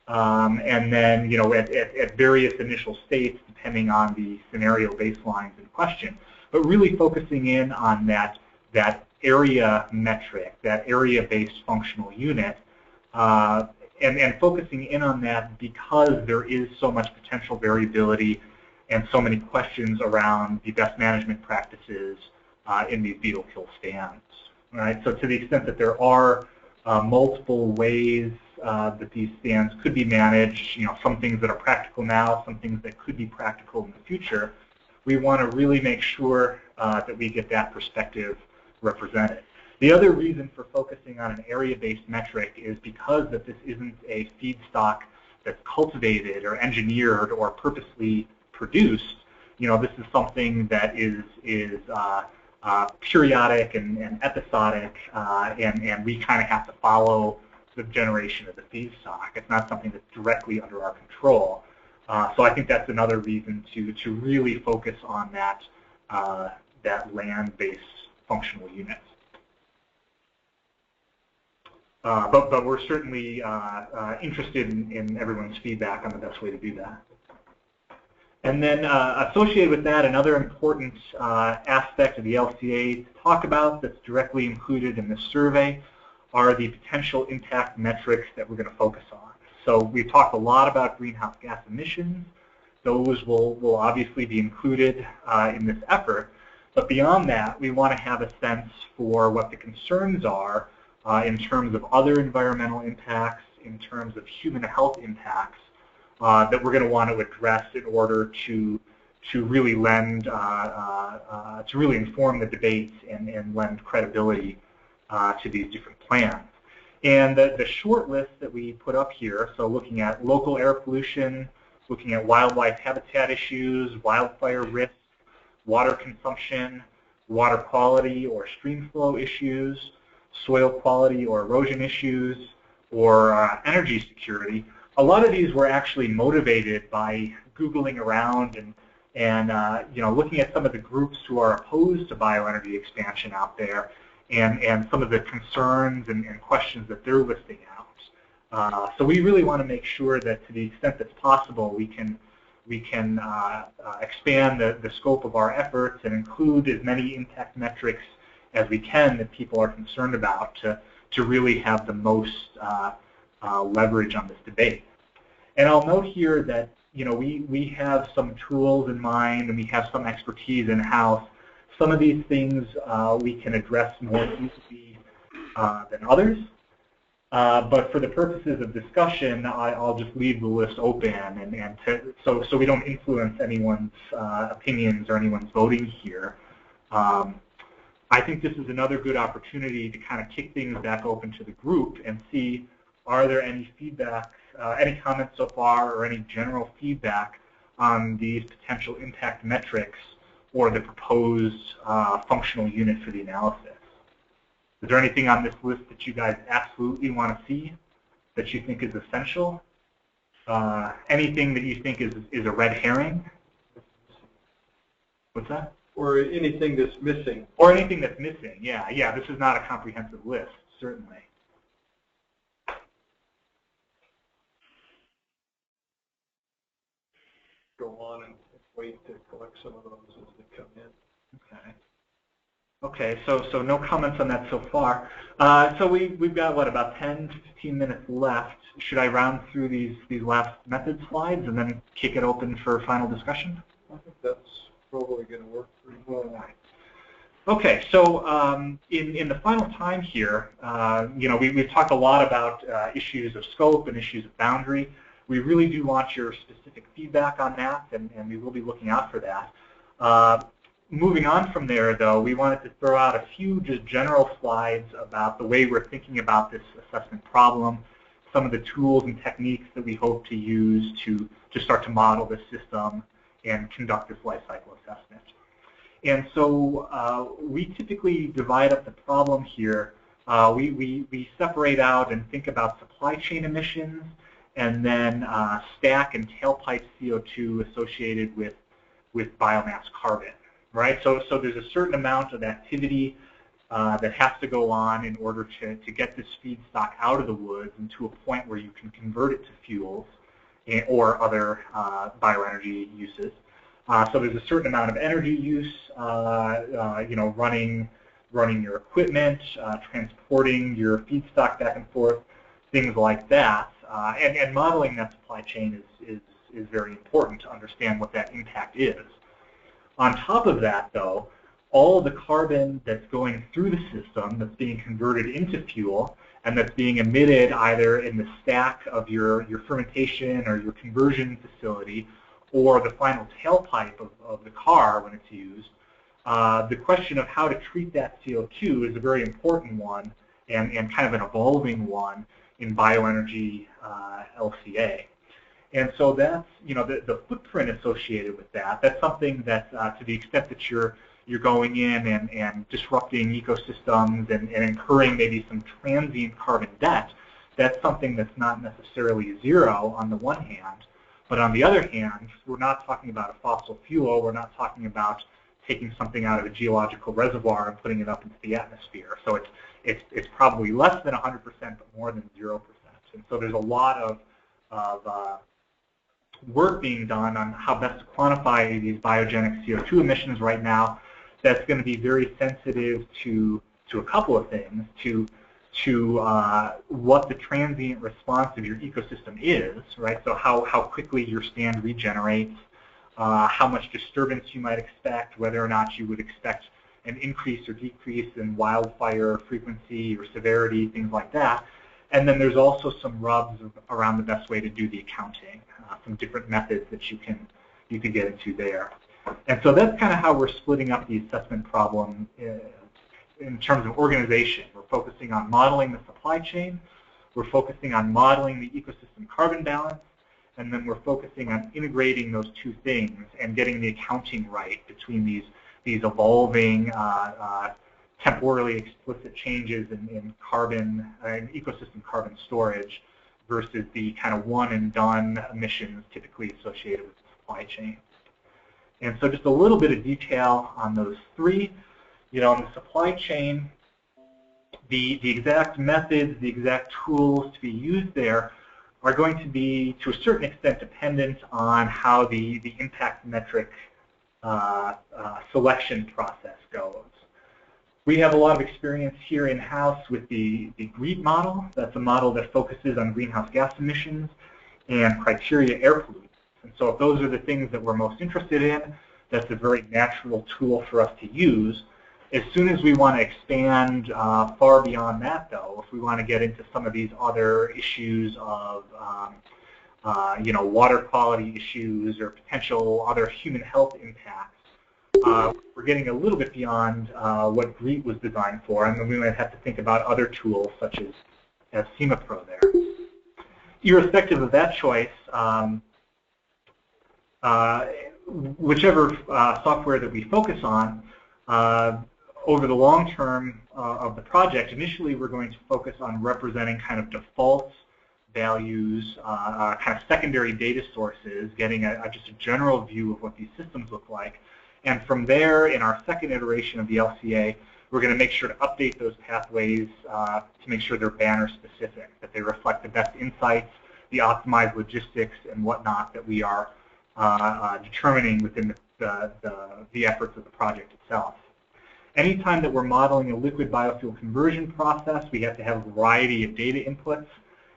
and then at various initial states depending on the scenario baselines in question, but really focusing in on that area metric, that area-based functional unit, and focusing in on that because there is so much potential variability and so many questions around the best management practices in these beetle-kill stands. Right? So to the extent that there are multiple ways that these stands could be managed, some things that are practical now, some things that could be practical in the future, we want to really make sure that we get that perspective represented. The other reason for focusing on an area-based metric is because that this isn't a feedstock that's cultivated or engineered or purposely produced. This is something that is periodic and episodic, and we kind of have to follow the generation of the feedstock. It's not something that's directly under our control. So I think that's another reason to really focus on that land-based functional unit. But we're certainly interested in everyone's feedback on the best way to do that. And then associated with that, another important aspect of the LCA to talk about that's directly included in this survey are the potential impact metrics that we're going to focus on. So we've talked a lot about greenhouse gas emissions. Those will obviously be included in this effort. But beyond that, we want to have a sense for what the concerns are in terms of other environmental impacts, in terms of human health impacts that we're going to want to address in order to really lend, to really inform the debates and lend credibility to these different plans. And the short list that we put up here, so looking at local air pollution, looking at wildlife habitat issues, wildfire risk, water consumption, water quality or stream flow issues, soil quality or erosion issues, or energy security. A lot of these were actually motivated by Googling around and looking at some of the groups who are opposed to bioenergy expansion out there and some of the concerns and questions that they're listing out. So we really want to make sure that to the extent that's possible, we can expand the scope of our efforts and include as many impact metrics as we can that people are concerned about to really have the most leverage on this debate. And I'll note here that we have some tools in mind and we have some expertise in-house. Some of these things we can address more easily than others. But for the purposes of discussion, I'll just leave the list open so we don't influence anyone's opinions or anyone's voting here. I think this is another good opportunity to kind of kick things back open to the group and see, are there any feedback, any comments so far, or any general feedback on these potential impact metrics or the proposed functional unit for the analysis? Is there anything on this list that you guys absolutely want to see, that you think is essential? Anything that you think is a red herring? What's that? Or anything that's missing. Or anything that's missing, yeah. This is not a comprehensive list, certainly. Go on and wait to collect some of those as they come in. Okay, so no comments on that so far. So we've got, what, about 10 to 15 minutes left. Should I round through these last method slides and then kick it open for final discussion? I think that's probably going to work pretty well. Okay, so in the final time here, we've talked a lot about issues of scope and issues of boundary. We really do want your specific feedback on that, and we will be looking out for that. Moving on from there, though, we wanted to throw out a few just general slides about the way we're thinking about this assessment problem, some of the tools and techniques that we hope to use to start to model this system and conduct this life cycle assessment. And so we typically divide up the problem here. We separate out and think about supply chain emissions and then stack and tailpipe CO2 associated with biomass carbon. Right, so there's a certain amount of activity that has to go on in order to get this feedstock out of the woods and to a point where you can convert it to fuels or other bioenergy uses. So there's a certain amount of energy use, running your equipment, transporting your feedstock back and forth, things like that, and modeling that supply chain is very important to understand what that impact is. On top of that, though, all of the carbon that's going through the system that's being converted into fuel and that's being emitted either in the stack of your fermentation or your conversion facility or the final tailpipe of the car when it's used, the question of how to treat that CO2 is a very important one and kind of an evolving one in Bioenergy LCA. And so that's, the footprint associated with that. That's something that, to the extent that you're going in and disrupting ecosystems and incurring maybe some transient carbon debt, that's something that's not necessarily zero on the one hand. But on the other hand, we're not talking about a fossil fuel. We're not talking about taking something out of a geological reservoir and putting it up into the atmosphere. So it's probably less than 100%, but more than 0%. And so there's a lot of work being done on how best to quantify these biogenic CO2 emissions right now that's going to be very sensitive to a couple of things, to to what the transient response of your ecosystem is, right? So how quickly your stand regenerates, how much disturbance you might expect, whether or not you would expect an increase or decrease in wildfire frequency or severity, things like that. And then there's also some rubs around the best way to do the accounting, some different methods that you can get into there. And so that's kind of how we're splitting up the assessment problem in terms of organization. We're focusing on modeling the supply chain, we're focusing on modeling the ecosystem carbon balance, and then we're focusing on integrating those two things and getting the accounting right between these evolving temporally explicit changes in carbon and ecosystem carbon storage versus the kind of one and done emissions typically associated with the supply chain. And so just a little bit of detail on those three. You know, in the supply chain, the exact methods, the exact tools to be used there are going to be, to a certain extent, dependent on how the impact metric selection process goes. We have a lot of experience here in-house with the GREET model. That's a model that focuses on greenhouse gas emissions and criteria air pollutants. And so if those are the things that we're most interested in, that's a very natural tool for us to use. As soon as we want to expand far beyond that, though, if we want to get into some of these other issues of you know, water quality issues or potential other human health impacts, we're getting a little bit beyond what GREET was designed for, and then we might have to think about other tools such as CIMAPRO there. Irrespective of that choice, whichever software that we focus on, over the long term of the project, initially we're going to focus on representing kind of default values, kind of secondary data sources, getting just a general view of what these systems look like. And from there, in our second iteration of the LCA, we're going to make sure to update those pathways to make sure they're BANR specific, that they reflect the best insights, the optimized logistics and whatnot that we are determining within the efforts of the project itself. Anytime that we're modeling a liquid biofuel conversion process, we have to have a variety of data inputs,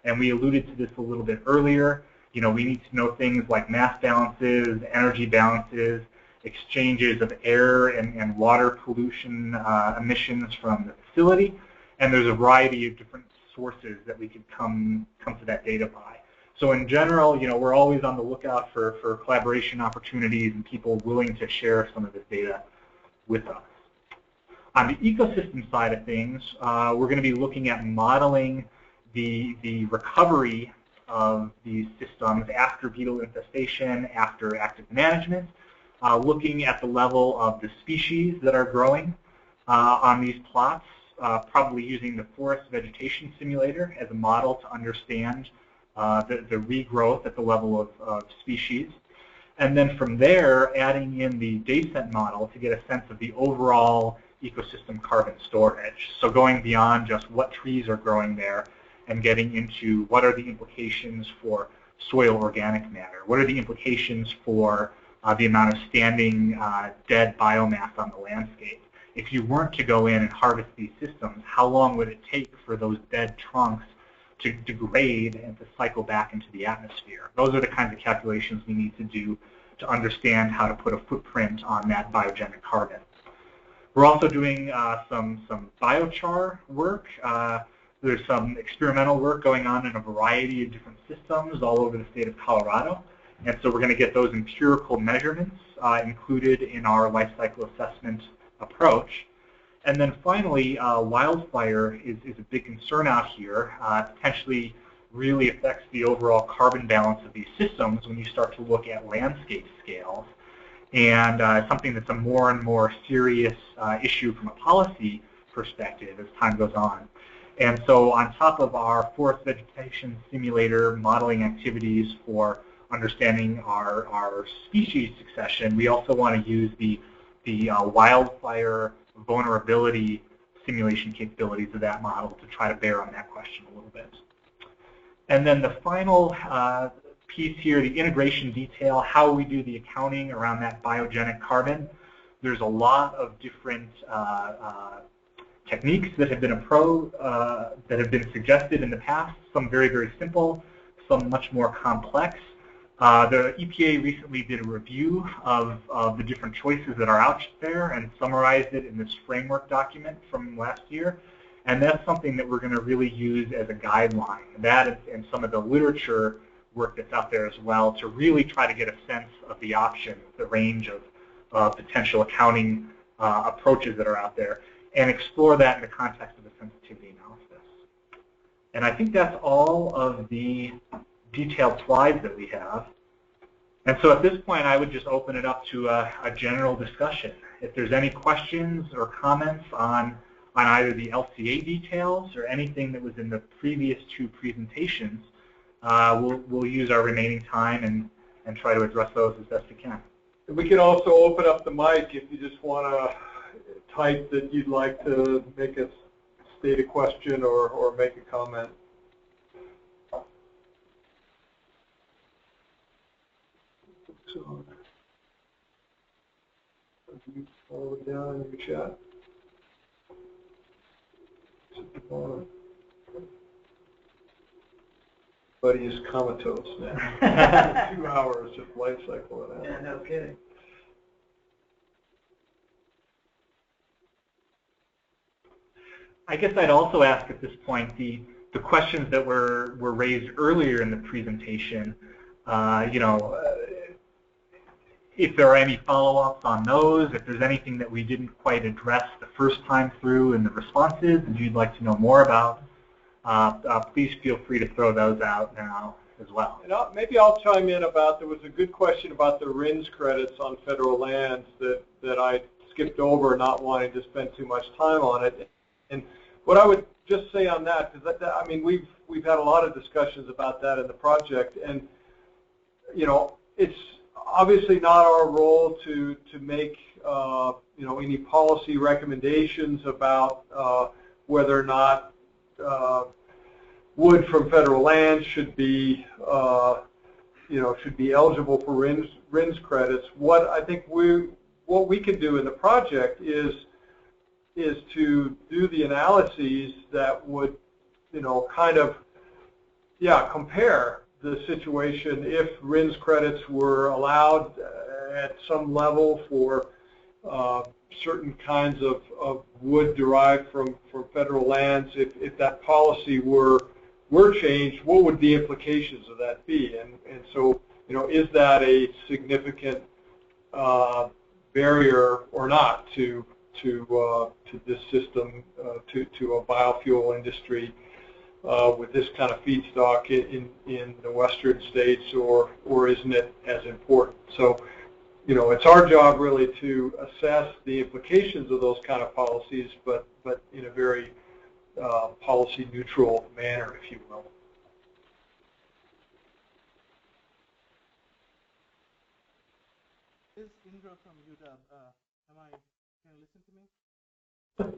and we alluded to this a little bit earlier. You know, we need to know things like mass balances, energy balances, exchanges of air and water pollution emissions from the facility, and there's a variety of different sources that we could come to that data by. So in general, you know, we're always on the lookout for collaboration opportunities and people willing to share some of this data with us. On the ecosystem side of things, we're going to be looking at modeling the recovery of these systems after beetle infestation, after active management, looking at the level of the species that are growing on these plots, probably using the forest vegetation simulator as a model to understand the regrowth at the level of species. And then from there, adding in the DayCent model to get a sense of the overall ecosystem carbon storage. So going beyond just what trees are growing there and getting into what are the implications for soil organic matter, what are the implications for the amount of standing dead biomass on the landscape. If you weren't to go in and harvest these systems, how long would it take for those dead trunks to degrade and to cycle back into the atmosphere? Those are the kinds of calculations we need to do to understand how to put a footprint on that biogenic carbon. We're also doing some biochar work. There's some experimental work going on in a variety of different systems all over the state of Colorado. And so we're going to get those empirical measurements included in our life cycle assessment approach. And then finally, wildfire is a big concern out here. Potentially really affects the overall carbon balance of these systems when you start to look at landscape scales. And something that's a more and more serious issue from a policy perspective as time goes on. And so on top of our forest vegetation simulator modeling activities for understanding our species succession, we also want to use the wildfire vulnerability simulation capabilities of that model to try to bear on that question a little bit. And then the final piece here, the integration detail, how we do the accounting around that biogenic carbon. There's a lot of different techniques that have been suggested in the past. Some very, very simple, some much more complex. The EPA recently did a review of the different choices that are out there and summarized it in this framework document from last year. And that's something that we're going to really use as a guideline. That and some of the literature work that's out there as well to really try to get a sense of the options, the range of potential accounting approaches that are out there, and explore that in the context of the sensitivity analysis. And I think that's all of the detailed slides that we have. And so at this point, I would just open it up to a general discussion. If there's any questions or comments on either the LCA details or anything that was in the previous two presentations, we'll use our remaining time and try to address those as best we can. We can also open up the mic if you just want to type that you'd like to make a state a question or make a comment. So, all the way down in your chat. Buddy is comatose now. 2 hours of life cycle. Yeah, no kidding. I guess I'd also ask at this point the questions that were raised earlier in the presentation. If there are any follow-ups on those, if there's anything that we didn't quite address the first time through in the responses and you'd like to know more about, please feel free to throw those out now as well. And maybe I'll chime in about, there was a good question about the RINs credits on federal lands that I skipped over, not wanting to spend too much time on it. And what I would just say on that, because I mean, we've had a lot of discussions about that in the project, and it's obviously not our role to make any policy recommendations about whether or not wood from federal lands should be eligible for RINs credits. What I think what we can do in the project is to do the analyses that would compare the situation if RINs credits were allowed at some level for certain kinds of wood derived from federal lands. If that policy were changed, what would the implications of that be? And so, is that a significant barrier or not to this system, to a biofuel industry with this kind of feedstock in the western states, or isn't it as important? So, it's our job really to assess the implications of those kind of policies, but in a very policy neutral manner, if you will. This is Indra from UW. Can you listen to me?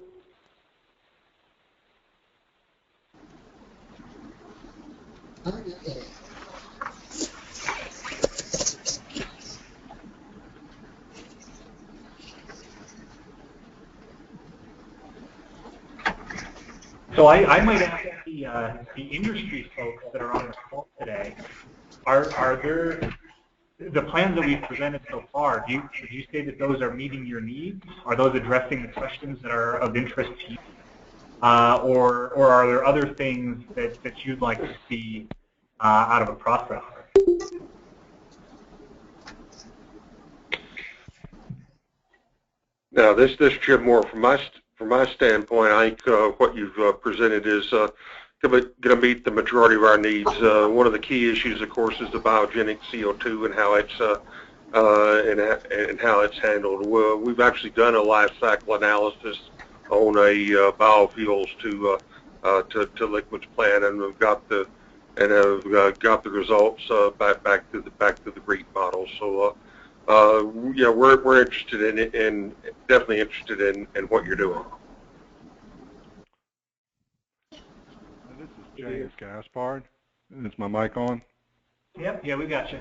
So I might ask the industry folks that are on the call today, are there the plans that we've presented so far, would you say that those are meeting your needs? Are those addressing the questions that are of interest to you? Or are there other things that you'd like to see out of a process? Now, this is Jim Moore. From my standpoint, I think what you've presented is going to meet the majority of our needs. One of the key issues, of course, is the biogenic CO2 and how it's handled. We've actually done a life cycle analysis on a biofuels to liquids plant, and we've got the results back to the GREET model. So we're interested in definitely interested in what you're doing. This is James Gaspard. Is my mic on? Yep. Yeah, we got you.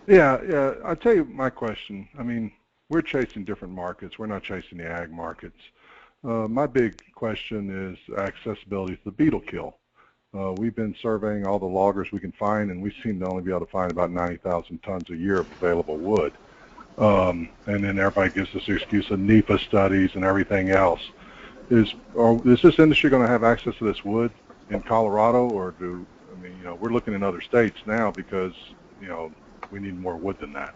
Yeah. I'll tell you my question. I mean, we're chasing different markets. We're not chasing the ag markets. My big question is accessibility to the beetle-kill. We've been surveying all the loggers we can find, and we seem to only be able to find about 90,000 tons a year of available wood. And then everybody gives us the excuse of NEPA studies and everything else. Is this industry going to have access to this wood in Colorado, or we're looking in other states now because, we need more wood than that.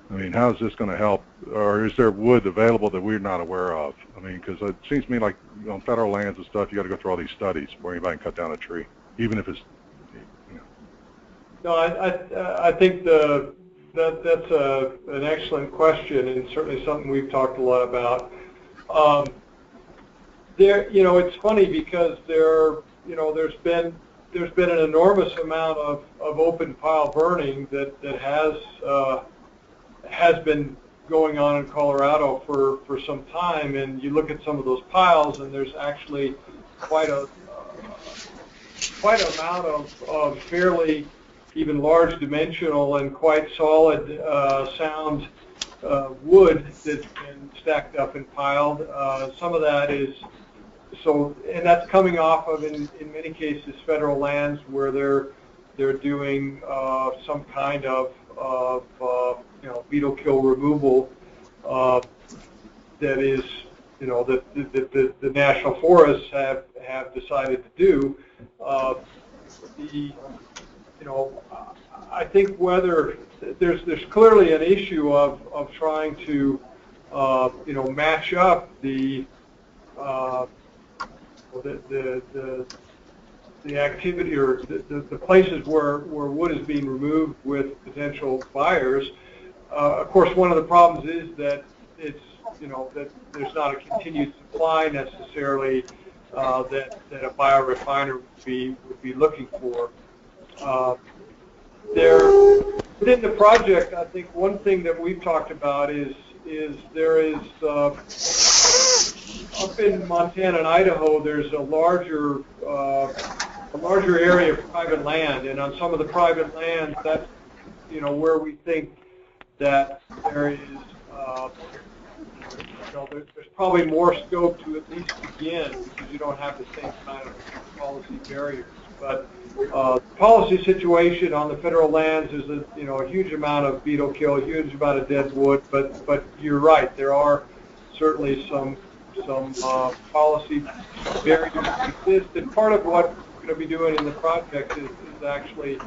I mean, how is this going to help, or is there wood available that we're not aware of? I mean, because it seems to me like on federal lands and stuff, you got to go through all these studies before anybody can cut down a tree, even if it's, No, I think that's an excellent question, and certainly something we've talked a lot about. It's funny because there's been an enormous amount of open pile burning that has been going on in Colorado for some time, and you look at some of those piles, and there's actually quite a amount of fairly even large dimensional and quite solid sound wood that's been stacked up and piled. Some of that is and that's coming off of in many cases federal lands where they're doing some kind of beetle-kill removal that is that the national forests have decided to do. I think whether there's clearly an issue of trying to match up the activity or the places where wood is being removed with potential buyers. Of course, one of the problems is that it's that there's not a continued supply necessarily that a biorefiner would be looking for. Within the project, I think one thing that we've talked about is there is up in Montana and Idaho, there's a larger area of private land, and on some of the private land, that's where we think that there is there's probably more scope to at least begin because you don't have the same kind of policy barriers. But the policy situation on the federal lands is a huge amount of beetle-kill, a huge amount of dead wood. But you're right, there are certainly some policy barriers that exist. And part of what we're going to be doing in the project is actually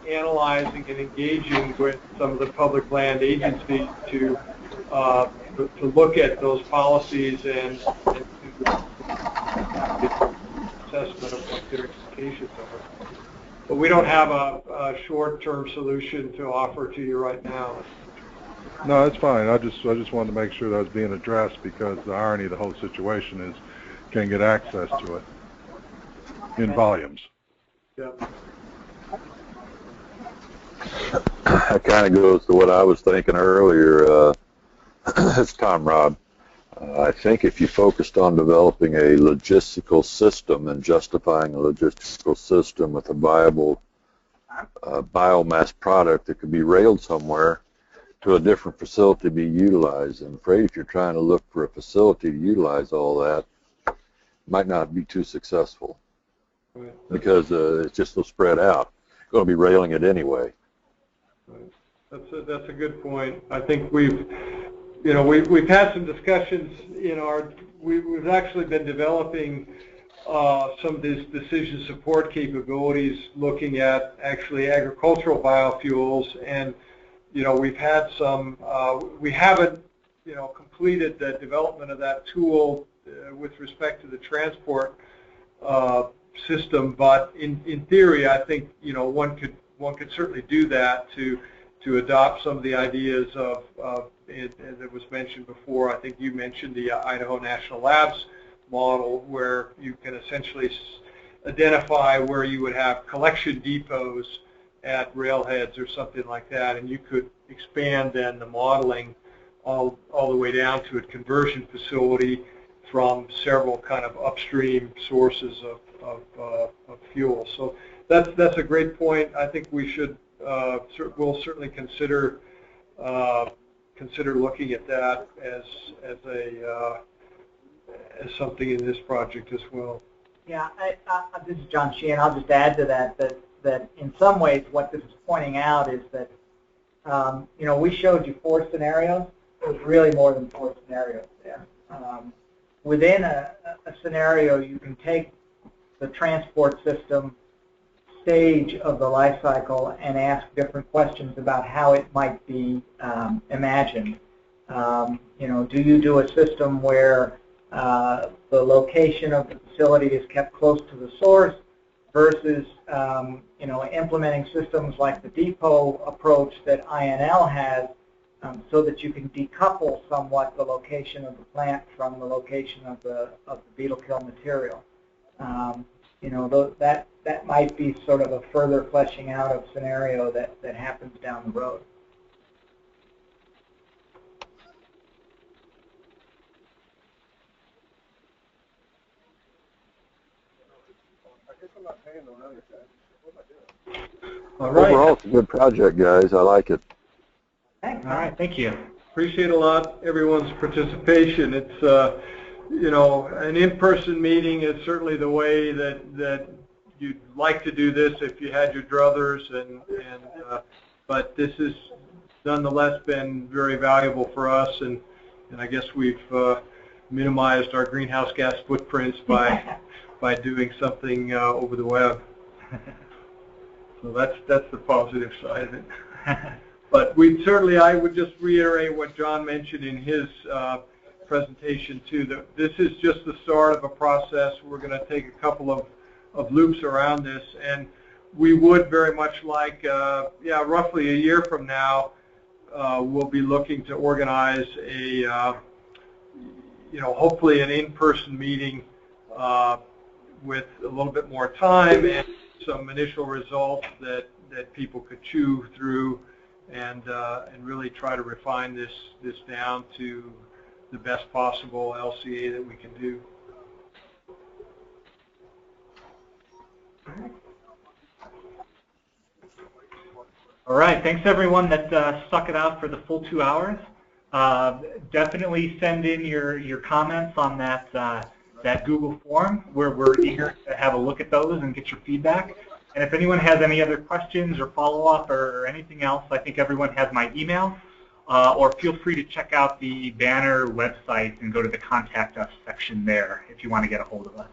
analyzing and engaging with some of the public land agencies to look at those policies and to assessment of what their implications are. But we don't have a short-term solution to offer to you right now. No, that's fine. I just wanted to make sure that was being addressed because the irony of the whole situation is can't get access to it in volumes. Yeah. That kind of goes to what I was thinking earlier. It's Tom Robb. I think if you focused on developing a logistical system and justifying a logistical system with a viable biomass product that could be railed somewhere to a different facility to be utilized. I'm afraid if you're trying to look for a facility to utilize all that, it might not be too successful because it's just so spread out. You're going to be railing it anyway. That's a good point. I think we've had some discussions we've actually been developing some of these decision support capabilities looking at actually agricultural biofuels, and we've had some we haven't completed the development of that tool with respect to the transport system, but in theory I think one could certainly do that to adopt some of the ideas of it, as it was mentioned before. I think you mentioned the Idaho National Labs model, where you can essentially identify where you would have collection depots at railheads or something like that, and you could expand then the modeling all the way down to a conversion facility from several kind of upstream sources of fuel. So that's a great point. I think we should we'll certainly consider looking at that as something in this project as well. Yeah, this is John Sheehan. I'll just add to that in some ways what this is pointing out is that, you know, we showed you 4 scenarios. There's really more than 4 scenarios there. Within a scenario, you can take the transport system stage of the life cycle and ask different questions about how it might be imagined. You know, do you do a system where the location of the facility is kept close to the source versus, you know, implementing systems like the depot approach that INL has, so that you can decouple somewhat the location of the plant from the location of the beetle-kill material. You know, that might be sort of a further fleshing out of scenario that happens down the road. All right. Overall, it's a good project, guys. I like it. Thanks. All right, thank you. Appreciate a lot everyone's participation. It's you know, an in-person meeting is certainly the way that you'd like to do this if you had your druthers, but this has nonetheless been very valuable for us, and I guess we've minimized our greenhouse gas footprints by doing something over the web. So that's the positive side of it. But I would just reiterate what John mentioned in his presentation too, that this is just the start of a process. We're going to take a couple of loops around this, and we would very much like, roughly a year from now, we'll be looking to organize a, hopefully an in-person meeting with a little bit more time and some initial results that people could chew through and really try to refine this down to the best possible LCA that we can do. All right, thanks everyone that stuck it out for the full 2 hours. Definitely send in your comments on that Google form. We're eager to have a look at those and get your feedback. And if anyone has any other questions or follow-up or anything else, I think everyone has my email. Or feel free to check out the BANR website and go to the Contact Us section there if you want to get a hold of us.